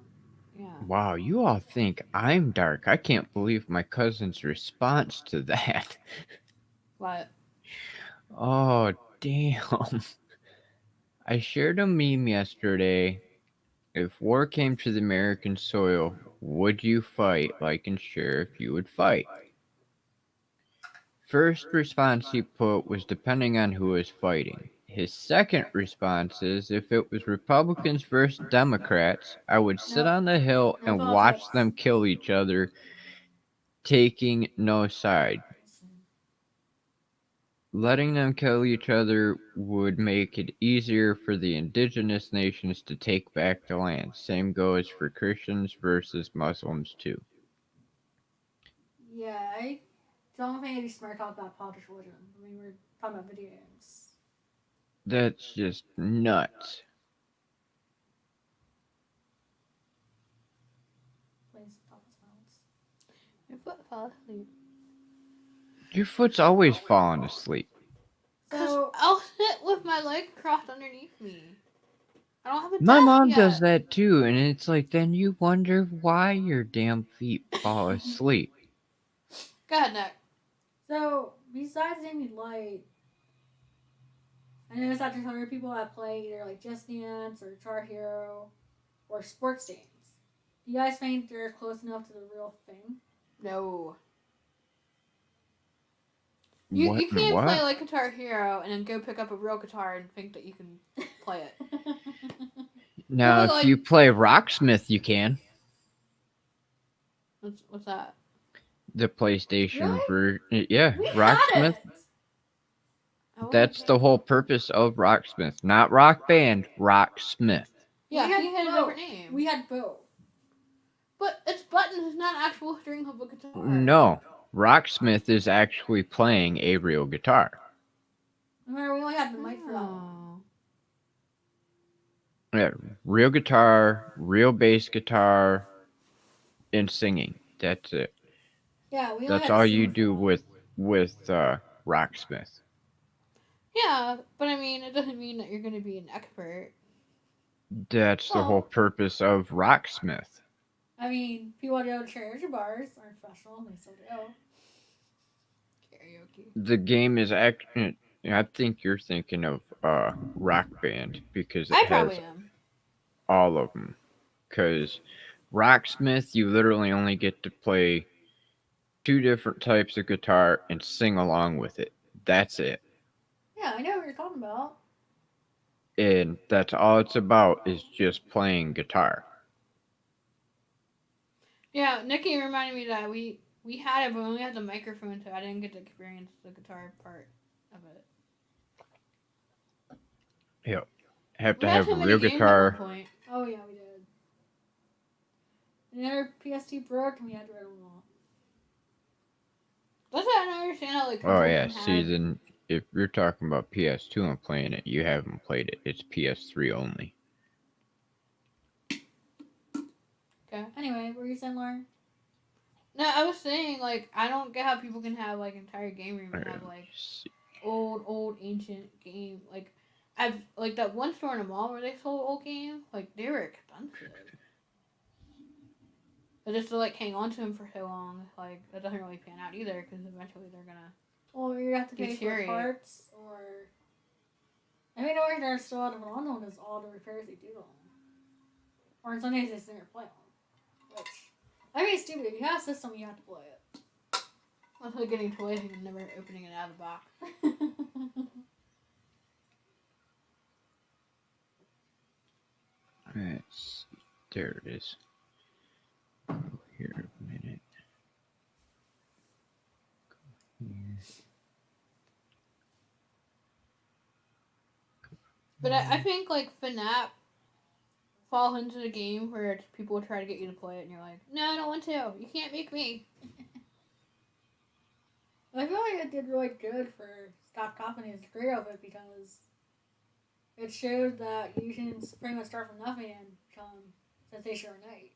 Speaker 1: Yeah.
Speaker 3: Wow, you all think I'm dark. I can't believe my cousin's response to that.
Speaker 1: But
Speaker 3: Oh, damn. I shared a meme yesterday. If war came to the American soil, would you fight? Like and share if you would fight. First response he put was depending on who was fighting. His second response is if it was Republicans versus Democrats, I would sit
Speaker 2: Nope.
Speaker 3: on the hill
Speaker 2: No
Speaker 3: and watch
Speaker 2: politics.
Speaker 3: them kill each other, taking no side. Letting them kill each other would make it easier for the indigenous nations to take back the land. Same goes for Christians versus Muslims too.
Speaker 2: Yeah, I don't think it'd be smart to talk about politics religion. I mean, we're talking about video games.
Speaker 3: That's just nuts.
Speaker 2: Please stop this violence.
Speaker 1: my foot fell asleep.
Speaker 3: Your foot's always falling asleep.
Speaker 1: Cause
Speaker 2: So
Speaker 1: I'll sit with my leg crossed underneath me. I don't have a
Speaker 3: My
Speaker 1: desk
Speaker 3: mom
Speaker 1: yet.
Speaker 3: does that too, and it's like then you wonder why your damn feet fall asleep.
Speaker 1: Go ahead, Nick.
Speaker 2: So besides Amy Light, I noticed that there's other people that play either like Just Dance or Guitar Hero or sports games. Do you guys think they're close enough to the real thing?
Speaker 1: No. You
Speaker 3: What and
Speaker 1: can't
Speaker 3: what?
Speaker 1: play like Guitar Hero and then go pick up a real guitar and think that you can play it.
Speaker 3: Now,
Speaker 1: Well,
Speaker 3: if you play Rocksmith, you can.
Speaker 1: What's that?
Speaker 3: The PlayStation
Speaker 2: Really?
Speaker 3: version. Yeah,
Speaker 2: We had
Speaker 3: Rocksmith.
Speaker 2: it.
Speaker 1: Oh,
Speaker 3: That's the whole purpose of Rocksmith. Not Rock Band, Rocksmith.
Speaker 1: Yeah,
Speaker 2: We had
Speaker 1: he had a
Speaker 2: both.
Speaker 1: different name.
Speaker 2: We had both.
Speaker 1: But it's buttons. It's not an actual string of a guitar.
Speaker 3: No, Rocksmith is actually playing a real guitar.
Speaker 2: Remember, we only had the mic for that one.
Speaker 1: Oh.
Speaker 3: Yeah, real guitar, real bass guitar, and singing. That's it.
Speaker 2: Yeah, we only
Speaker 3: That's
Speaker 2: had
Speaker 3: all
Speaker 2: the
Speaker 3: you
Speaker 2: singer
Speaker 3: do
Speaker 2: for that.
Speaker 3: with Rocksmith.
Speaker 1: Yeah, but I mean, it doesn't mean that you're going to be an expert.
Speaker 3: That's the
Speaker 2: Well-
Speaker 3: whole purpose of Rocksmith.
Speaker 2: I mean, people that go to karaoke bars aren't professional. They still do.
Speaker 1: Karaoke.
Speaker 3: The game is I think you're thinking of Rock Band because it
Speaker 1: I
Speaker 3: has
Speaker 1: probably am.
Speaker 3: all of them. Because Rocksmith, you literally only get to play 2 different types of guitar and sing along with it. That's it.
Speaker 2: Yeah, I know what you're talking about.
Speaker 3: And that's all it's about is just playing guitar.
Speaker 1: Yeah, Nikki reminded me that we had it, but we only had the microphone, so I didn't get to experience the guitar part of it.
Speaker 3: Have
Speaker 1: We
Speaker 3: to
Speaker 1: had
Speaker 3: have
Speaker 1: so
Speaker 3: a
Speaker 1: many
Speaker 3: real
Speaker 1: games
Speaker 3: guitar.
Speaker 2: Oh
Speaker 1: At one point.
Speaker 2: yeah, we did. And then our PS2 broke, and we had to run them all.
Speaker 1: That's why I don't understand how like.
Speaker 3: Oh
Speaker 1: consoles
Speaker 3: yeah,
Speaker 1: can
Speaker 3: see
Speaker 1: have-
Speaker 3: then if you're talking about PS2 and playing it, you haven't played it. It's PS3 only.
Speaker 1: Okay.
Speaker 2: Anyway, what were you saying, Lauren?
Speaker 1: No, I was saying like I don't get how people can have like entire game room and have like old ancient game like. I've like that one store in the mall where they sold old games. Like they were expensive. But just to like hang on to them for so long, like that doesn't really pan out either because eventually they're gonna.
Speaker 2: Well, you have to pay for
Speaker 1: Deteriorate.
Speaker 2: parts, or I mean, or they're still out of on them is all the repairs they do to them. Or in some cases, they just never play them. Which I mean, it's stupid. If you have a system, you have to play it.
Speaker 1: That's like getting toys and never opening it out of the box.
Speaker 3: Let's see. There it is. Go here a minute. Go here.
Speaker 1: But I think like FNAF fall into the game where people try to get you to play it, and you're like, no, I don't want to. You can't make me.
Speaker 2: I feel like it did really good for Scott Cawthon as creator of it because it showed that you can pretty much start from nothing and become Sensation overnight.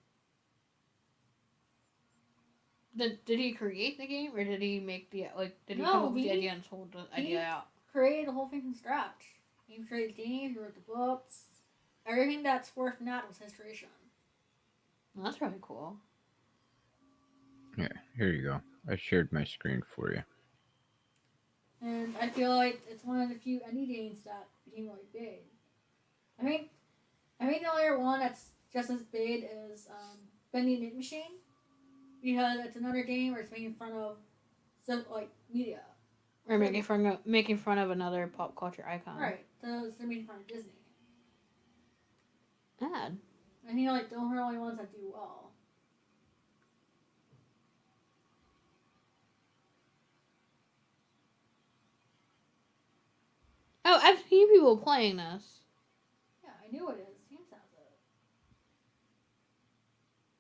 Speaker 1: Did he create the game, or did he make the Did he
Speaker 2: No,
Speaker 1: come up with
Speaker 2: he-
Speaker 1: the idea and sold the idea out?
Speaker 2: Created the whole thing from scratch. He created games, he wrote the books. Everything that's worth that was his creation.
Speaker 1: Well, that's really cool.
Speaker 3: Yeah, here you go. I shared my screen for you.
Speaker 2: And I feel like it's one of the few indie games that became really big. I mean the only one that's just as big is Bendy Knit Machine. Because it's another game where it's making fun of some media.
Speaker 1: Or making fun of another pop culture icon.
Speaker 2: Right. So they're making fun of Disney.
Speaker 1: Ad.
Speaker 2: I think those are the only ones that do well.
Speaker 1: Oh, I've seen people playing this.
Speaker 2: Yeah, I knew it is. Team sounds it.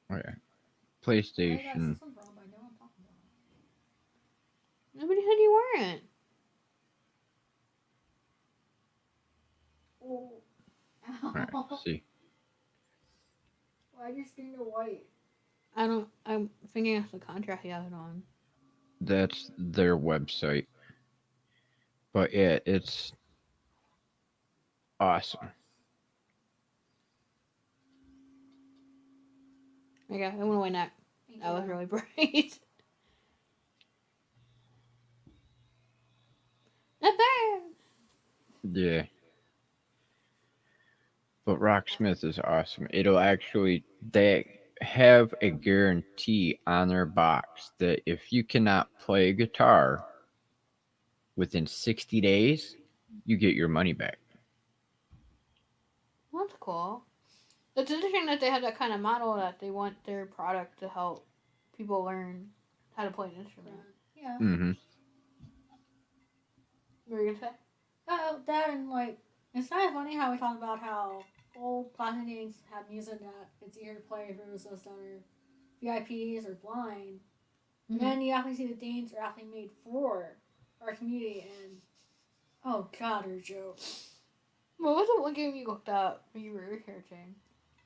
Speaker 3: Oh, yeah.
Speaker 2: I got
Speaker 3: PlayStation.
Speaker 2: some wrong, but I know what I'm talking about.
Speaker 1: Nobody said you weren't.
Speaker 2: Oh.
Speaker 3: Alright,
Speaker 2: Ow.
Speaker 3: see.
Speaker 2: Why are you screen to white?
Speaker 1: I'm thinking it's the contract he has it on.
Speaker 3: That's their website. But yeah, it's awesome.
Speaker 1: Okay, I went away neck. That was really bright. Not bad.
Speaker 3: Yeah. But Rocksmith is awesome. They have a guarantee on their box that if you cannot play guitar within 60 days, you get your money back.
Speaker 1: Well, that's cool. It's interesting that they have that kind of model that they want their product to help people learn how to play an instrument.
Speaker 2: Yeah.
Speaker 3: Mm-hmm.
Speaker 1: What were you gonna say?
Speaker 2: That and it's kind of funny how we talk about how old classic games have music that it's easier to play for those that are VIPs or blind.
Speaker 1: Mm-hmm.
Speaker 2: And then you actually see the games are actually made for our community and oh god, they're jokes.
Speaker 1: What was the one game you looked up when you were researching?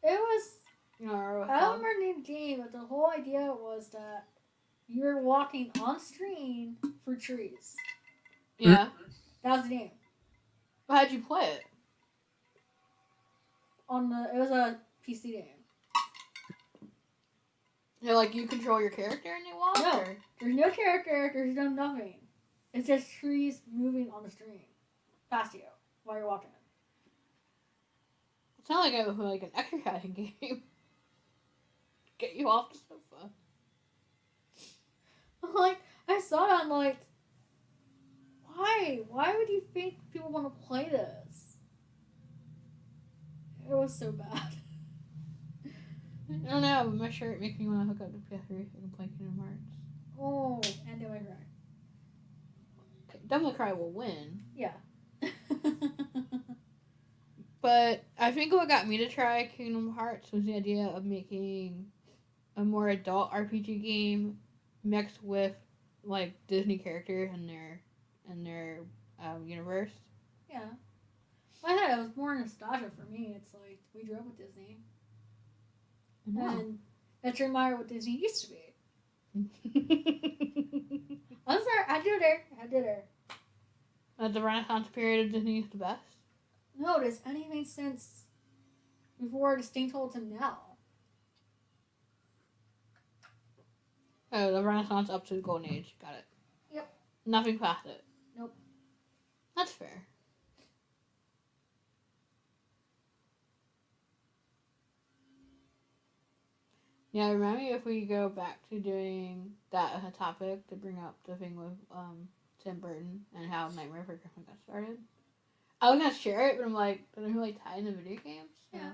Speaker 2: It was
Speaker 1: You know,
Speaker 2: I don't remember the name of the game, but the whole idea was that you were walking on screen through trees.
Speaker 1: Yeah.
Speaker 2: That was the game.
Speaker 1: How'd you play it?
Speaker 2: It was a PC game.
Speaker 1: You control your character and you walk?
Speaker 2: No.
Speaker 1: Or?
Speaker 2: There's no character, there's no nothing. It's just trees moving on the screen past you while you're walking.
Speaker 1: It's not like an exercising game. Get you off the sofa.
Speaker 2: I saw it, I'm like, why? Why would you think people want to play this? It was so bad.
Speaker 1: I don't know, but my shirt makes me want to hook up to PS3 so I can play Kingdom Hearts.
Speaker 2: Oh, and Devil May Cry.
Speaker 1: Devil May Cry will win.
Speaker 2: Yeah.
Speaker 1: But I think what got me to try Kingdom Hearts was the idea of making a more adult RPG game mixed with Disney characters in their universe.
Speaker 2: Yeah. Well, I had it was more nostalgia for me. It's like we grew up with Disney. And that's reminded what Disney used to be. I'm sorry, I did her.
Speaker 1: The Renaissance period of Disney is the best.
Speaker 2: No, does anything since before the Stink to now?
Speaker 1: Oh, the Renaissance up to the Golden Age. Got it.
Speaker 2: Yep.
Speaker 1: Nothing past it.
Speaker 2: Nope.
Speaker 1: That's fair. Yeah, remind me if we go back to doing that as a topic to bring up the thing with Tim Burton and how Nightmare Before Christmas got started. I was gonna share it, but I'm like, doesn't really tie into video games. So.
Speaker 2: Yeah.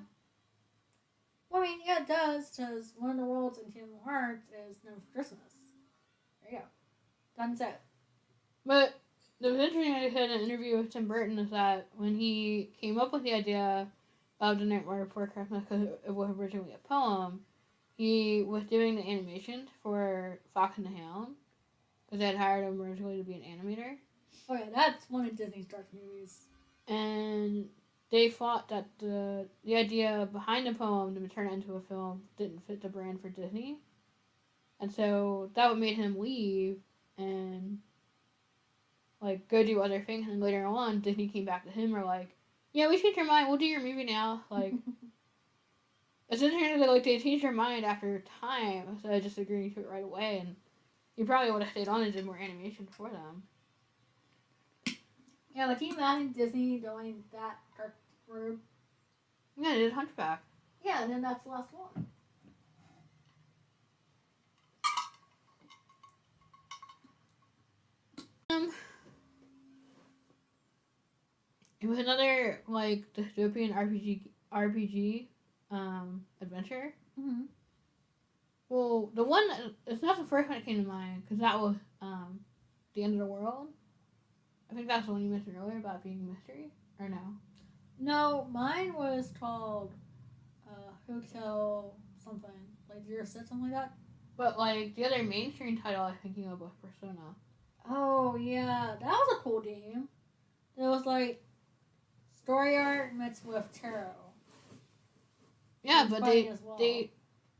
Speaker 2: Well, I mean, yeah, it does, because one of the worlds in Kingdom Hearts is known for Christmas. There you go. Done set.
Speaker 1: But the was interesting I said in an interview with Tim Burton is that when he came up with the idea of The Nightmare Before Christmas because it was originally a poem. He was doing the animation for Fox and the Hound because they had hired him originally to be an animator.
Speaker 2: Oh yeah, that's one of Disney's dark movies.
Speaker 1: And they thought that the idea behind the poem to turn it into a film didn't fit the brand for Disney. And so that would made him leave and like go do other things. And later on, Disney came back to him and were like, "Yeah, we changed our mind. We'll do your movie now." Like, it's interesting that like they changed their mind after time instead of just agreeing to it right away. And he probably would have stayed on and did more animation for them.
Speaker 2: Yeah, like can you imagine Disney doing that dark group?
Speaker 1: Yeah, they did Hunchback.
Speaker 2: Yeah, and then that's the last one.
Speaker 1: It was another like dystopian RPG adventure.
Speaker 2: Mm-hmm.
Speaker 1: Well, the one it's not the first one that came to mind because that was the end of the world. I think that's the one you mentioned earlier about being a mystery, or no?
Speaker 2: No, mine was called Hotel something, like 06, something like that.
Speaker 1: But like the other mainstream title I was thinking of was Persona.
Speaker 2: Oh yeah, that was a cool game. It was like story art mixed with tarot.
Speaker 1: Yeah,
Speaker 2: And
Speaker 1: but
Speaker 2: fighting as well.
Speaker 1: they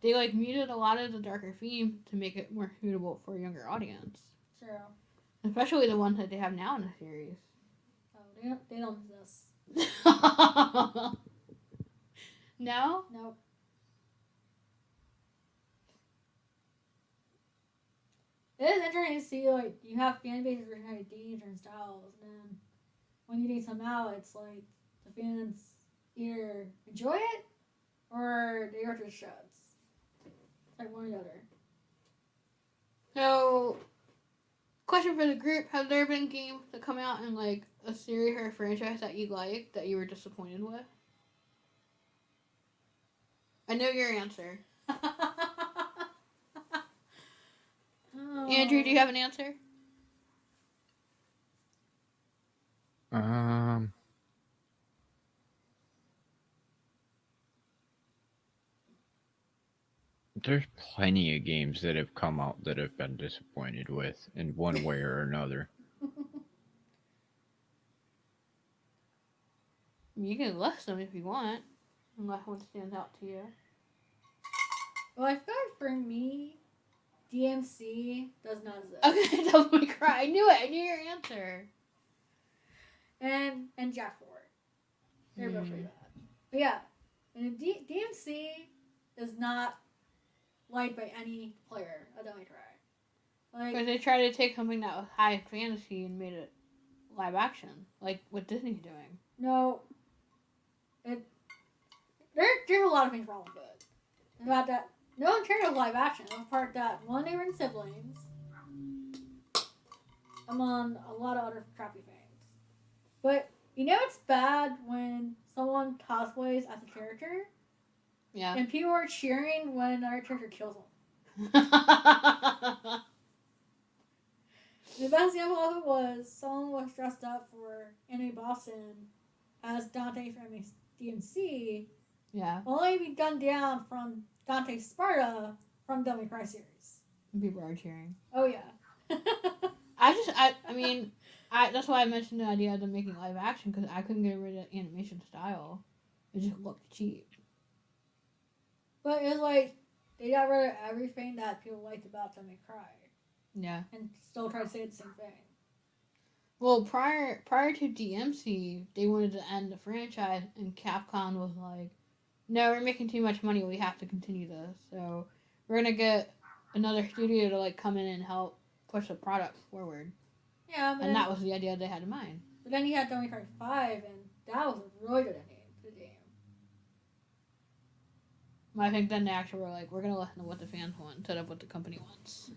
Speaker 1: like muted a lot of the darker theme to make it more suitable for a younger audience,
Speaker 2: True.
Speaker 1: especially the ones that they have now in the series.
Speaker 2: Oh, they don't exist.
Speaker 1: No?
Speaker 2: Nope. It is interesting to see like you have fan bases where you have different styles, and then when you take some out, it's like the fans either enjoy it or they are just shuts. It's like one or the other.
Speaker 1: So, question for the group: have there been games that come out in like a series or a franchise that you like that you were disappointed with? I know your answer.
Speaker 2: Oh.
Speaker 1: Andrew, do you have an answer?
Speaker 3: There's plenty of games that have come out that I've been disappointed with in one way or another.
Speaker 1: You can list them if you want, unless one stands out to you.
Speaker 2: Well, I feel like for me, DMC does not exist.
Speaker 1: Okay, don't make me cry. I knew it. I knew your answer.
Speaker 2: And Jack Ford. They're both pretty bad. But yeah, and DMC is not liked by any player of Devil May Cry.
Speaker 1: Because they tried to take something that was high fantasy and made it live action, like what Disney's doing.
Speaker 2: No, there's a lot of things wrong with it. About that, no one cared about live action. The part that one, they were in siblings, among a lot of other crappy things. But you know it's bad when someone cosplays as a character,
Speaker 1: Yeah.
Speaker 2: and people are cheering when another character kills them. The best example of it was someone was dressed up for Anime Boston as Dante from DMC.
Speaker 1: Yeah.
Speaker 2: Only be gunned down from Dante Sparta from Devil May Cry series.
Speaker 1: People are cheering.
Speaker 2: Oh yeah.
Speaker 1: I mean, that's why I mentioned the idea of them making live action because I couldn't get rid of the animation style. It just looked cheap.
Speaker 2: But it was like they got rid of everything that people liked about Devil May Cry.
Speaker 1: Yeah.
Speaker 2: And still try to say the same thing.
Speaker 1: Well, prior to DMC, they wanted to end the franchise, and Capcom was like, "No, we're making too much money. We have to continue this. So we're gonna get another studio to like come in and help push the product forward."
Speaker 2: Yeah, but
Speaker 1: and that was the idea they had in mind.
Speaker 2: But then you had Devil May Cry 5, and that was a really good ending to the game.
Speaker 1: I think then they actually were like, "We're gonna listen to what the fans want instead of what the company wants."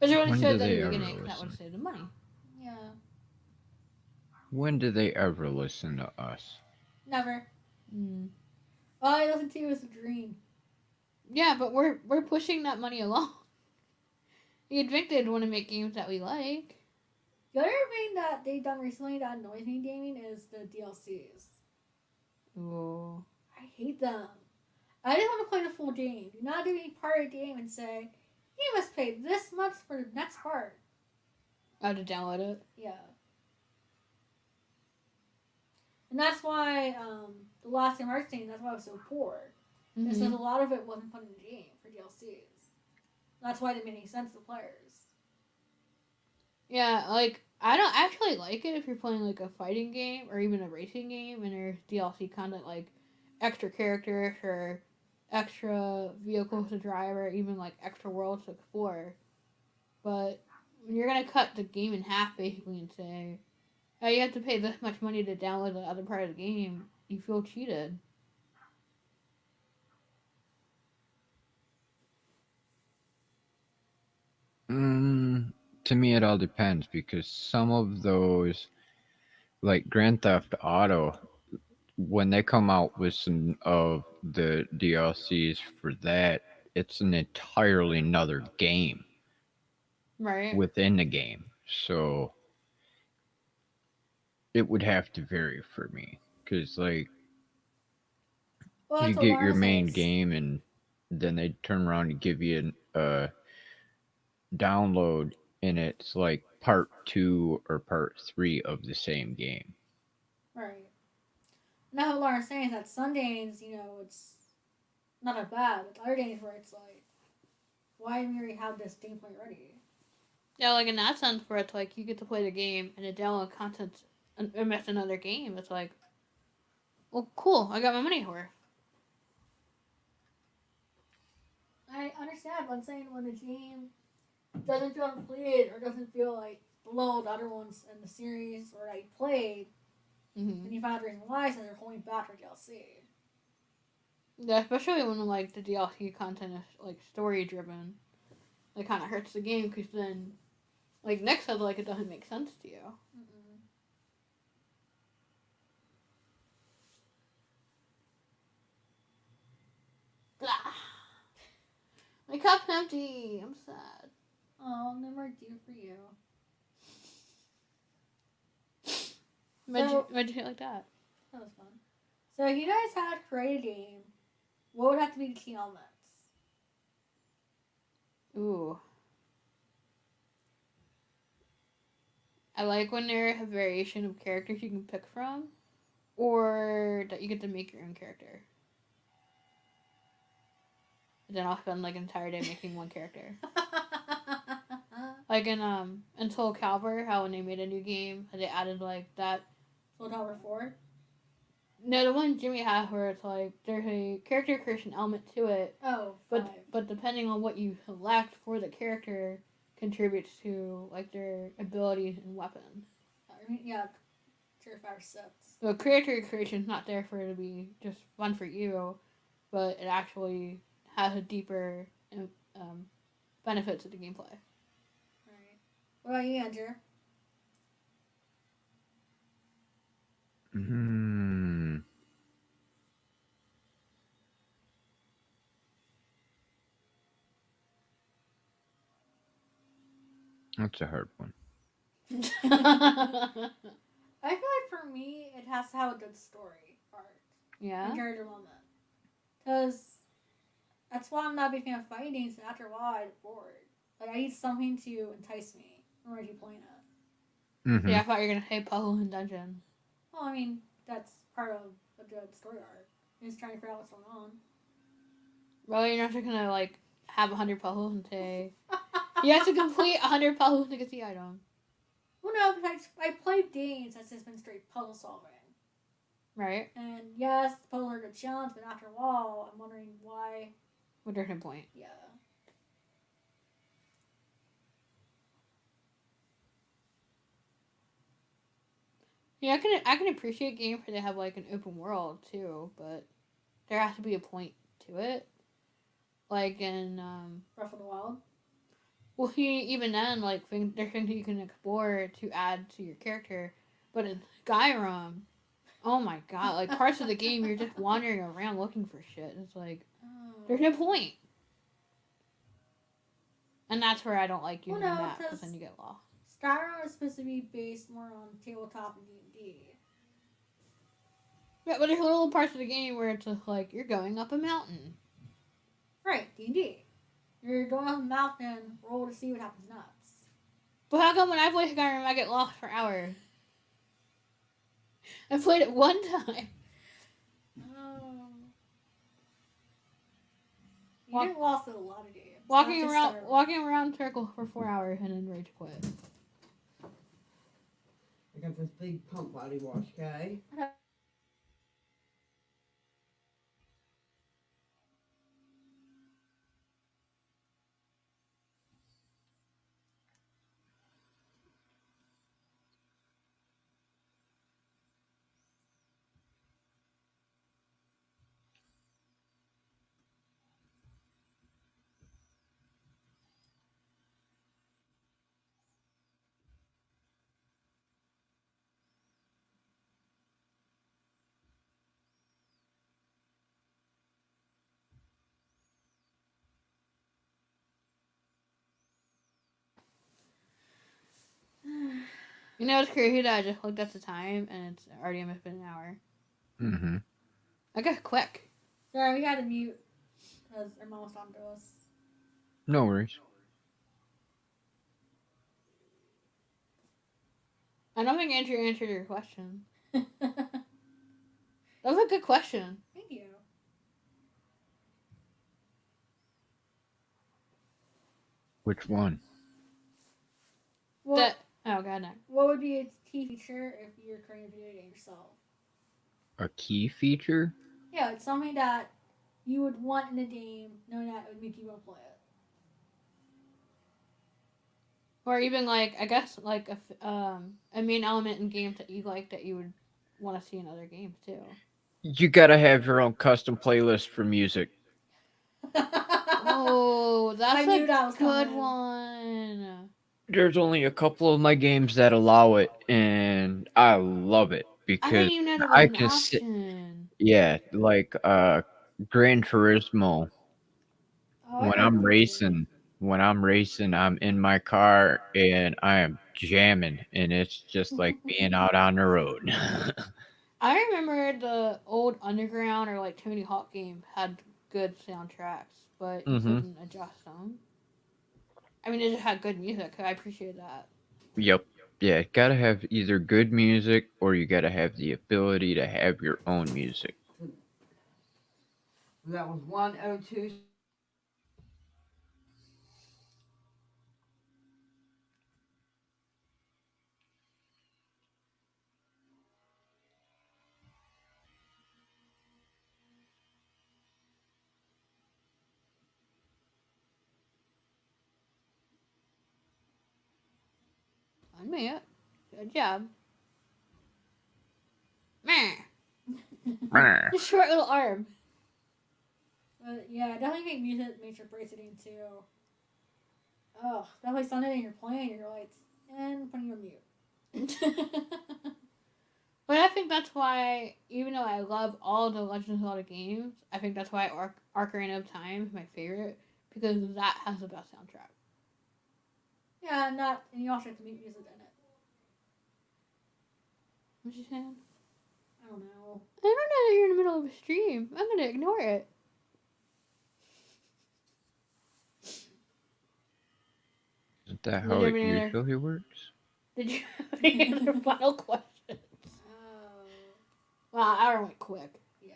Speaker 1: But you already said that in the beginning that would save the money.
Speaker 2: Yeah.
Speaker 3: When do they ever listen to us?
Speaker 2: Never.
Speaker 1: Mm.
Speaker 2: All I listen to is a dream.
Speaker 1: Yeah, but we're pushing that money along. The Addicted want to make games that we like.
Speaker 2: The other thing that they've done recently that annoys me in gaming is the DLCs.
Speaker 1: Ooh.
Speaker 2: I hate them. I didn't want to play the full game. Do not give me part of the game and say, you must pay this much for the next part.
Speaker 1: I have to download it.
Speaker 2: Yeah. And that's why the last game I was saying, that's why it was so poor. Because a lot of it wasn't put in the game for DLCs. That's why it didn't make any sense to players.
Speaker 1: Yeah, like I don't actually like it if you're playing like a fighting game or even a racing game and there's DLC content like extra characters or extra vehicles to drive or even like extra worlds to explore. But when you're gonna cut the game in half basically and say, "Oh, you have to pay this much money to download the other part of the game," you feel cheated.
Speaker 3: Mm, to me, it all depends because some of those, like Grand Theft Auto, when they come out with some of the DLCs for that, it's an entirely another game
Speaker 1: Right?
Speaker 3: within the game. So it would have to vary for me because, like,
Speaker 2: Well,
Speaker 3: you
Speaker 2: that's what
Speaker 3: get your
Speaker 2: Lauren
Speaker 3: main
Speaker 2: says.
Speaker 3: game and then they turn around and give you a download and it's like part two or part three of the same game.
Speaker 2: Right. Now what Lauren's saying is that some days, it's not that bad. But other days where it's like, why do we already have this gameplay ready?
Speaker 1: Yeah, like in that sense where it's like you get to play the game and the download content and miss another game. It's like, well, cool, I got my money worth.
Speaker 2: I understand, but I'm saying when the game doesn't feel completed or doesn't feel like below the other ones in the series or that you played,
Speaker 1: Mm-hmm.
Speaker 2: and you find the reason why, so they're holding back for DLC.
Speaker 1: Yeah, especially when like the DLC content is like story driven, it kind of hurts the game because then like next level like it doesn't make sense to you.
Speaker 2: Mm-mm.
Speaker 1: Blah. My cup's empty. I'm sad.
Speaker 2: Oh, no more dew for you.
Speaker 1: Why'd you hit like that?
Speaker 2: That was fun. So if you guys had to create a game, what would have to be the key elements?
Speaker 1: Ooh. I like when there's a variation of characters you can pick from, or that you get to make your own character. Then I'll spend like an entire day making one character. Like in Soul Calibur, how when they made a new game, they added like that.
Speaker 2: Soul Calibur 4?
Speaker 1: No, the one Jimmy had where it's like there's a character creation element to it,
Speaker 2: Oh,
Speaker 1: but
Speaker 2: 5.
Speaker 1: but depending on what you select for the character contributes to like their abilities and weapons.
Speaker 2: I mean, yeah, tier 5 or 6.
Speaker 1: So character creation is not there for it to be just fun for you, but it actually has a deeper um, benefit to the gameplay.
Speaker 2: Right. What about you, Andrew?
Speaker 3: Hmm. That's a hard one.
Speaker 2: I feel like for me, it has to have a good story arc
Speaker 1: Yeah.
Speaker 2: and character development. Because that's why I'm not a big fan of fighting games, and after a while, I get bored. Like, I need something to entice me in order to keep playing it.
Speaker 3: Mm-hmm.
Speaker 1: Yeah, I thought you were gonna say puzzle and dungeon.
Speaker 2: Well, I mean, that's part of a good story arc. You're just trying to figure out what's going on.
Speaker 1: Really, you're not just gonna like have 100 puzzles and say you have to complete 100 puzzles to get the item.
Speaker 2: Well, no, because I played games that's just been straight puzzle solving.
Speaker 1: Right?
Speaker 2: And yes, puzzles are a good challenge, but after a while, I'm wondering why.
Speaker 1: Well, there's no point.
Speaker 2: Yeah.
Speaker 1: Yeah, I can appreciate games where they have like an open world too, but there has to be a point to it. Like in
Speaker 2: Breath of the Wild.
Speaker 1: well, even then, like there's things that you can explore to add to your character, but in Skyrim, oh my god, like parts of the game you're just wandering around looking for shit. It's like there's no point, and that's where I don't like using
Speaker 2: Well, no,
Speaker 1: that because
Speaker 2: because
Speaker 1: then you get lost.
Speaker 2: Skyrim is supposed to be based more on tabletop and D&D.
Speaker 1: Yeah, but there's little parts of the game where it's just like you're going up a mountain.
Speaker 2: Right, D&D. You're going up a mountain, roll to see what happens next.
Speaker 1: But how come when I play Skyrim, I get lost for hours? I played it one time.
Speaker 2: Oh. You
Speaker 1: Walk-
Speaker 2: get lost in a lot of games.
Speaker 1: Walking
Speaker 2: not just
Speaker 1: around,
Speaker 2: Skyrim.
Speaker 1: walking around in circles for 4 hours and then rage quit.
Speaker 5: I got this big pump body wash, okay?
Speaker 1: You know, it's crazy that I just looked at the time and it's already almost been an hour.
Speaker 3: Mm-hmm.
Speaker 1: I got quick.
Speaker 2: Sorry, we had to mute because our mom was talking to us.
Speaker 3: No worries.
Speaker 1: I don't think Andrew answered your question.
Speaker 2: Thank
Speaker 1: That was a good question.
Speaker 2: you.
Speaker 3: Which one?
Speaker 2: What,
Speaker 1: Oh god, no.
Speaker 2: what would be a key feature if you're creating a video game yourself?
Speaker 3: A key feature?
Speaker 2: Yeah, it's something that you would want in a game, knowing that it would make you want to play it.
Speaker 1: Or even like I guess like a main element in games that you like that you would want to see in other games too.
Speaker 3: You gotta have your own custom playlist for music.
Speaker 1: Oh, that's
Speaker 2: I knew
Speaker 1: a
Speaker 2: that was
Speaker 1: good
Speaker 2: coming.
Speaker 1: one.
Speaker 3: There's only a couple of my games that allow it, and I love it
Speaker 1: I
Speaker 3: because
Speaker 1: didn't even know there was
Speaker 3: I
Speaker 1: an
Speaker 3: can sit.
Speaker 1: option.
Speaker 3: Yeah, like Gran Turismo.
Speaker 2: Oh, I
Speaker 3: When
Speaker 2: heard
Speaker 3: I'm
Speaker 2: of those games.
Speaker 3: racing, I'm in my car and I am jamming, and it's just like being out on the road.
Speaker 1: I remember the old Underground or like Tony Hawk game had good soundtracks, but you
Speaker 3: Mm-hmm.
Speaker 1: couldn't adjust them. I mean, it just had good music. I appreciate that.
Speaker 3: Yep. Yeah, gotta have either good music or you gotta have the ability to have your own music.
Speaker 5: That was 102.
Speaker 1: I made it. Good job. Meh.
Speaker 3: Brr.
Speaker 1: The short little arm.
Speaker 2: But yeah, definitely make music makes your bracelet too. Oh, definitely something you're playing, you're like, and putting you on mute.
Speaker 1: But I think that's why, even though I love all the Legend of Zelda games, I think that's why Ocarina of Time is my favorite because that has the best soundtrack.
Speaker 2: Yeah, and you also have to make music in it.
Speaker 1: What you saying?
Speaker 2: I don't know.
Speaker 1: I don't know that you're in the middle of a stream. I'm gonna ignore it.
Speaker 3: Isn't that
Speaker 1: Did
Speaker 3: how
Speaker 1: you
Speaker 3: it
Speaker 1: have any other?
Speaker 3: usually works?
Speaker 1: Did you have any other final questions?
Speaker 2: Oh,
Speaker 1: Wow, I went quick.
Speaker 2: yeah.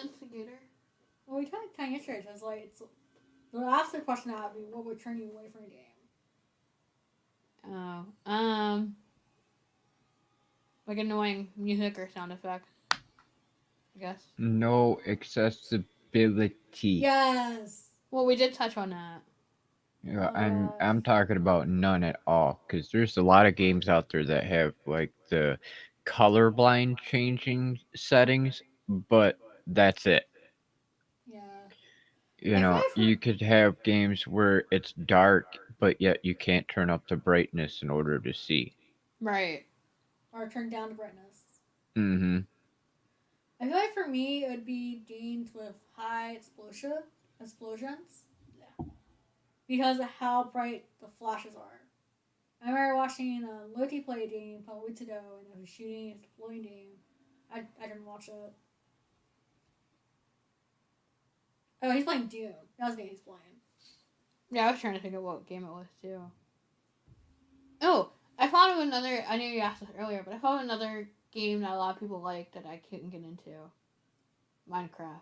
Speaker 1: Instigator.
Speaker 2: Well, we kind of answered it. It's like, the last question out would be, what would turn you away from a game?
Speaker 1: Oh, like annoying music or sound effects. I guess.
Speaker 3: No accessibility.
Speaker 2: Yes.
Speaker 1: Well, we did touch on that.
Speaker 3: Yeah,
Speaker 2: Oh,
Speaker 3: I'm talking about none at all because there's a lot of games out there that have like the colorblind changing settings, but that's it.
Speaker 2: yeah.
Speaker 3: You
Speaker 2: I feel
Speaker 3: know,
Speaker 2: like
Speaker 3: you could have games where it's dark, but yet you can't turn up the brightness in order to see.
Speaker 1: Right.
Speaker 2: or turn down the brightness.
Speaker 3: Mm-hmm.
Speaker 2: I feel like for me, it would be games with high explosions, yeah, because of how bright the flashes are. I remember watching Loki play a game a couple weeks ago, and it was shooting. It's a floating game. I didn't watch it. Oh, he's playing Doom. That was the game he's playing.
Speaker 1: Yeah, I was trying to think of what game it was too. Oh, I thought of another. I knew you asked this earlier, but I thought of another game that a lot of people like that I couldn't get into. Minecraft.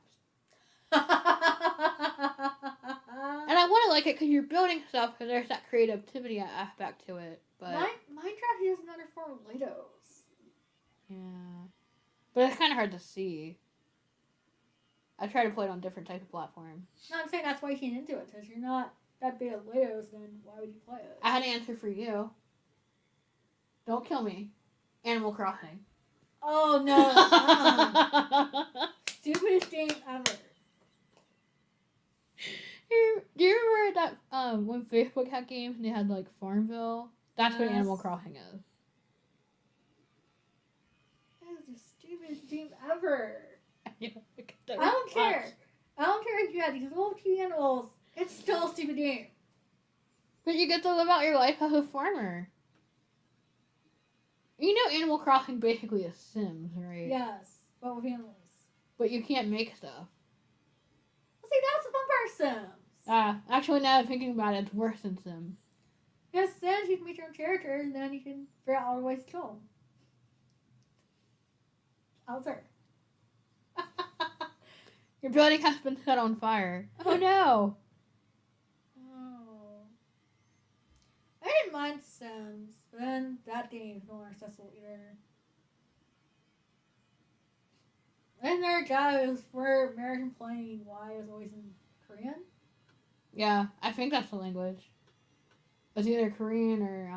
Speaker 1: And I want to like it because you're building stuff, because there's that creativity aspect to it. But
Speaker 2: Minecraft is another form of Legos.
Speaker 1: yeah, but it's kind of hard to see. I try to play it on different types of platforms.
Speaker 2: No, I'm saying that's why you can't into it, because you're not that big of Legos, then why would you play it?
Speaker 1: I had an answer for you. Don't kill me. Animal Crossing.
Speaker 2: Oh, no. Stupidest game ever.
Speaker 1: Do you remember that when Facebook had games and they had like Farmville? That's what
Speaker 2: Yes.
Speaker 1: Animal Crossing is.
Speaker 2: That is the stupidest game ever.
Speaker 1: I
Speaker 2: I don't care. I don't care if you had these little cute animals. It's still a stupid game.
Speaker 1: But you get to live out your life as a farmer. You know Animal Crossing basically is Sims, right?
Speaker 2: Yes, but with animals.
Speaker 1: But you can't make stuff.
Speaker 2: Well, see, that's the fun part of Sims.
Speaker 1: Actually now that I'm thinking about it, it's worse than Sims.
Speaker 2: Because Sims, you can make your own character, and then you can figure out all the ways to kill them. Out there.
Speaker 1: Your building has been set on fire. Oh no!
Speaker 2: Oh. I didn't mind Sims, but then that game is no longer accessible either. And their guy was for American playing why it was always in Korean.
Speaker 1: Yeah, I think that's the language. It's either Korean or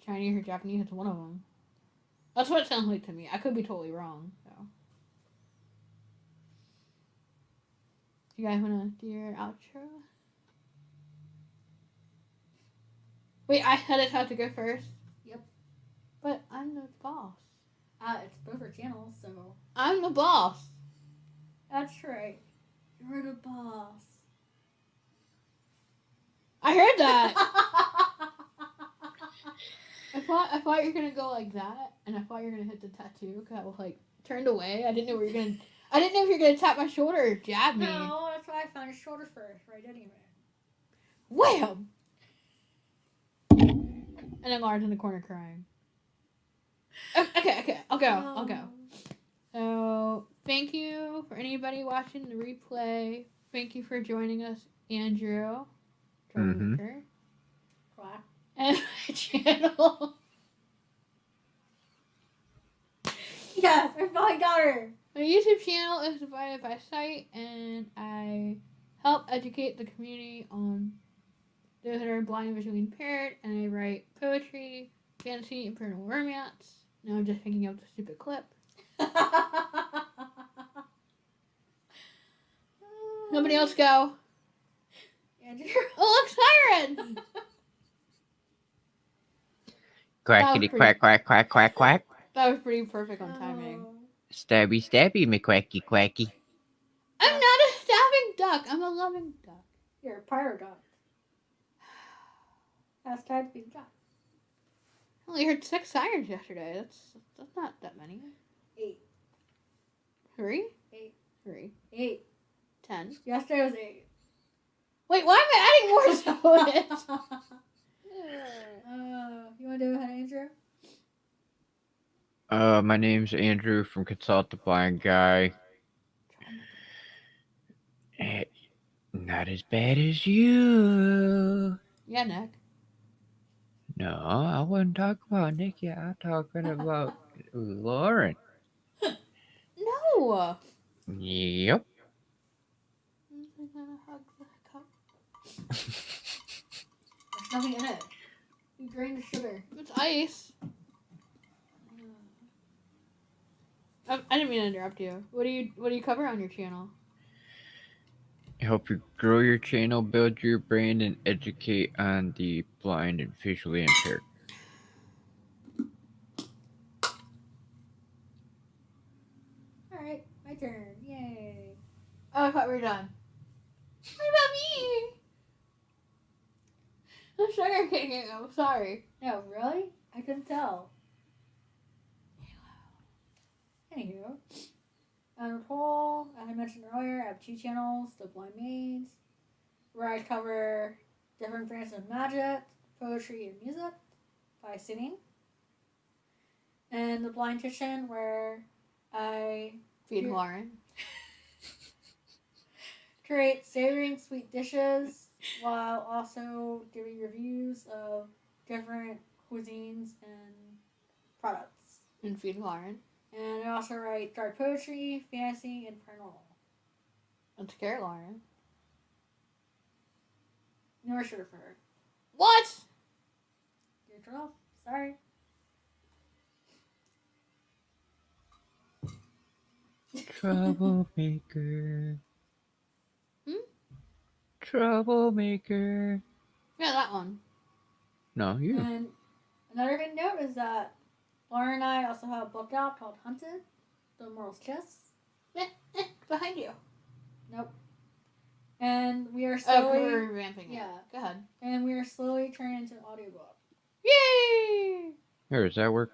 Speaker 1: Chinese or Japanese. It's one of them. That's what it sounds like to me. I could be totally wrong. So, you guys wanna do your outro? Wait, I said it had to go first.
Speaker 2: Yep.
Speaker 1: But I'm the boss.
Speaker 2: It's both our channels, so
Speaker 1: I'm the boss.
Speaker 2: that's right. You're the boss.
Speaker 1: I heard that. I thought you were gonna go like that, and I thought you were gonna hit the tattoo because I was like turned away. I didn't know if you were gonna tap my shoulder or jab me.
Speaker 2: No, that's why I found your shoulder first, right anyway.
Speaker 1: Wham! And then Lauren's in the corner crying. Okay, I'll go. So, thank you for anybody watching the replay. Thank you for joining us, Andrew.
Speaker 3: Mhm.
Speaker 2: Quack.
Speaker 1: And my channel.
Speaker 2: Yes, I finally got her.
Speaker 1: My YouTube channel is divided by sight, and I help educate the community on those that are blind and visually impaired, and I write poetry, fantasy, and paranormal romance. Now I'm just thinking of the stupid clip. Nobody else go.
Speaker 2: Andrew.
Speaker 1: Oh, look, siren!
Speaker 4: Quackity quack quack quack quack quack.
Speaker 1: That was pretty perfect on timing.
Speaker 2: Oh.
Speaker 4: Stabby stabby me quacky quacky.
Speaker 1: I'm not a stabbing duck. I'm a loving duck.
Speaker 2: You're a pyro duck. Hashtag be the duck.
Speaker 1: I only heard 6 sirens yesterday. That's not that many.
Speaker 2: 8.
Speaker 1: 3?
Speaker 2: 8.
Speaker 1: 3.
Speaker 2: 8.
Speaker 1: 10.
Speaker 2: Yesterday was 8.
Speaker 1: Wait, why am I adding more to it?
Speaker 2: You want to do ahead, Andrew?
Speaker 3: My name's Andrew from Consult the Blind Guy.
Speaker 4: Not as bad as you.
Speaker 1: Yeah, Nick.
Speaker 3: No, I wasn't talking about Nikki. I'm talking about Lauren.
Speaker 1: No.
Speaker 3: Yep.
Speaker 1: I'm gonna hug the cup.
Speaker 2: There's nothing in it. You drained the sugar.
Speaker 1: It's ice. I didn't mean to interrupt you. What do you cover on your channel?
Speaker 3: Help you grow your channel, build your brand, and educate on the blind and visually impaired.
Speaker 2: Alright, my turn. Yay.
Speaker 1: Oh, I thought we were done. What about me? I'm sugar kicking. I'm sorry.
Speaker 2: No, really? I couldn't tell. Anywho, Nicole, as I mentioned earlier, I have 2 channels, The Blind Maids, where I cover different branches of magic, poetry, and music by singing. And The Blind Kitchen, where I
Speaker 1: Feed
Speaker 2: Yeah.
Speaker 1: Lauren.
Speaker 2: create savory and sweet dishes while also giving reviews of different cuisines and products.
Speaker 1: And Feed Lauren.
Speaker 2: And I also write dark poetry, fantasy, and paranormal.
Speaker 1: And Scare Lauren.
Speaker 2: Never should have heard.
Speaker 1: What?
Speaker 2: You're 12. Sorry.
Speaker 4: Troublemaker.
Speaker 1: Hmm?
Speaker 4: Troublemaker.
Speaker 1: Yeah, that one.
Speaker 3: No, you.
Speaker 2: And another good note is that Laura and I also have a book out called Hunted, The Immortal's Kiss.
Speaker 1: Behind you.
Speaker 2: Nope. And we are
Speaker 1: Oh,
Speaker 2: slowly,
Speaker 1: we're revamping it.
Speaker 2: yeah.
Speaker 1: Go ahead.
Speaker 2: and we are slowly turning into an audiobook.
Speaker 1: Yay!
Speaker 3: Here, does that work?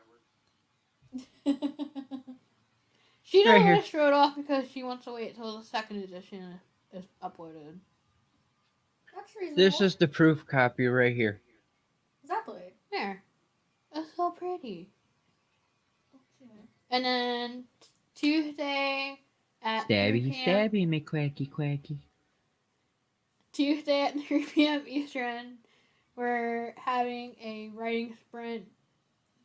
Speaker 1: She
Speaker 3: Right
Speaker 1: doesn't
Speaker 3: here.
Speaker 1: want to show it off because she wants to wait till the second edition is uploaded.
Speaker 2: That's reasonable.
Speaker 3: This is the proof copy right here.
Speaker 2: Exactly.
Speaker 1: There. That's so pretty.
Speaker 2: Okay.
Speaker 1: And then Tuesday at 3
Speaker 4: Stabby,
Speaker 1: p.m.
Speaker 4: stabby, me quacky quacky.
Speaker 1: Tuesday at 3 p.m. Eastern, we're having a writing sprint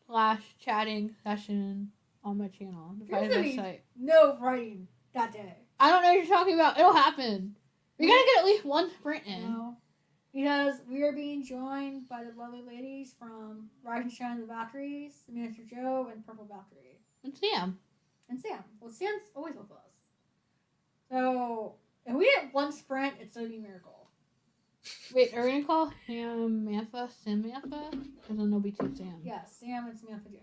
Speaker 1: / chatting session on my channel. The
Speaker 2: There's
Speaker 1: Fight
Speaker 2: gonna
Speaker 1: My
Speaker 2: be
Speaker 1: Site.
Speaker 2: no writing that day.
Speaker 1: I don't know what you're talking about. It'll happen. We gotta get at least one sprint in.
Speaker 2: No. Because we are being joined by the lovely ladies from Rise and Shine the Valkyries, Mr. Joe, and Purple Valkyrie.
Speaker 1: And Sam.
Speaker 2: And Sam. Well, Sam's always with us. So, if we get one sprint, it's going to be a miracle.
Speaker 1: Wait, are we gonna call him Samantha? Because then there'll be 2 Sam.
Speaker 2: Yes, Sam and Samantha Joe.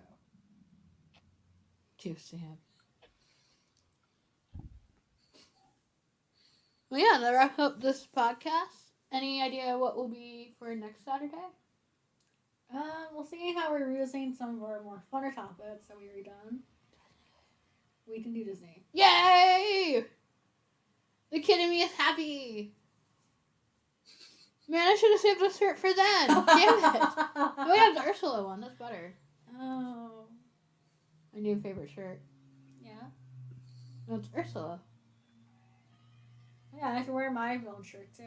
Speaker 1: 2 Sam. Well, yeah, that wraps up this podcast. Any idea what will be for next Saturday?
Speaker 2: We'll see how we're revisiting some of our more funner topics that we already done. We can do Disney.
Speaker 1: Yay! The kid in me is happy. Man, I should have saved this shirt for then. Damn it. Oh, we have the Ursula one. That's better.
Speaker 2: Oh.
Speaker 1: My new favorite shirt.
Speaker 2: Yeah.
Speaker 1: No, it's Ursula.
Speaker 2: Yeah, I should wear my villain shirt too.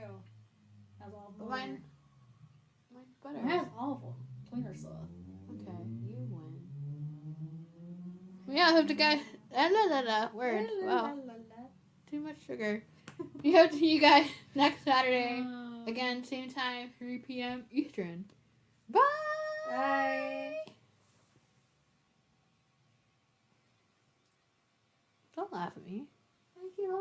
Speaker 2: Has all of them.
Speaker 1: Mine's better.
Speaker 2: It has all of them. Clean Ursula.
Speaker 1: Okay, you win. Well, yeah, I hope the guys. Words. Wow. Too much sugar. We hope to see you guys next Saturday. Again, same time, 3 p.m. Eastern. Bye!
Speaker 2: Bye.
Speaker 1: Don't laugh at me.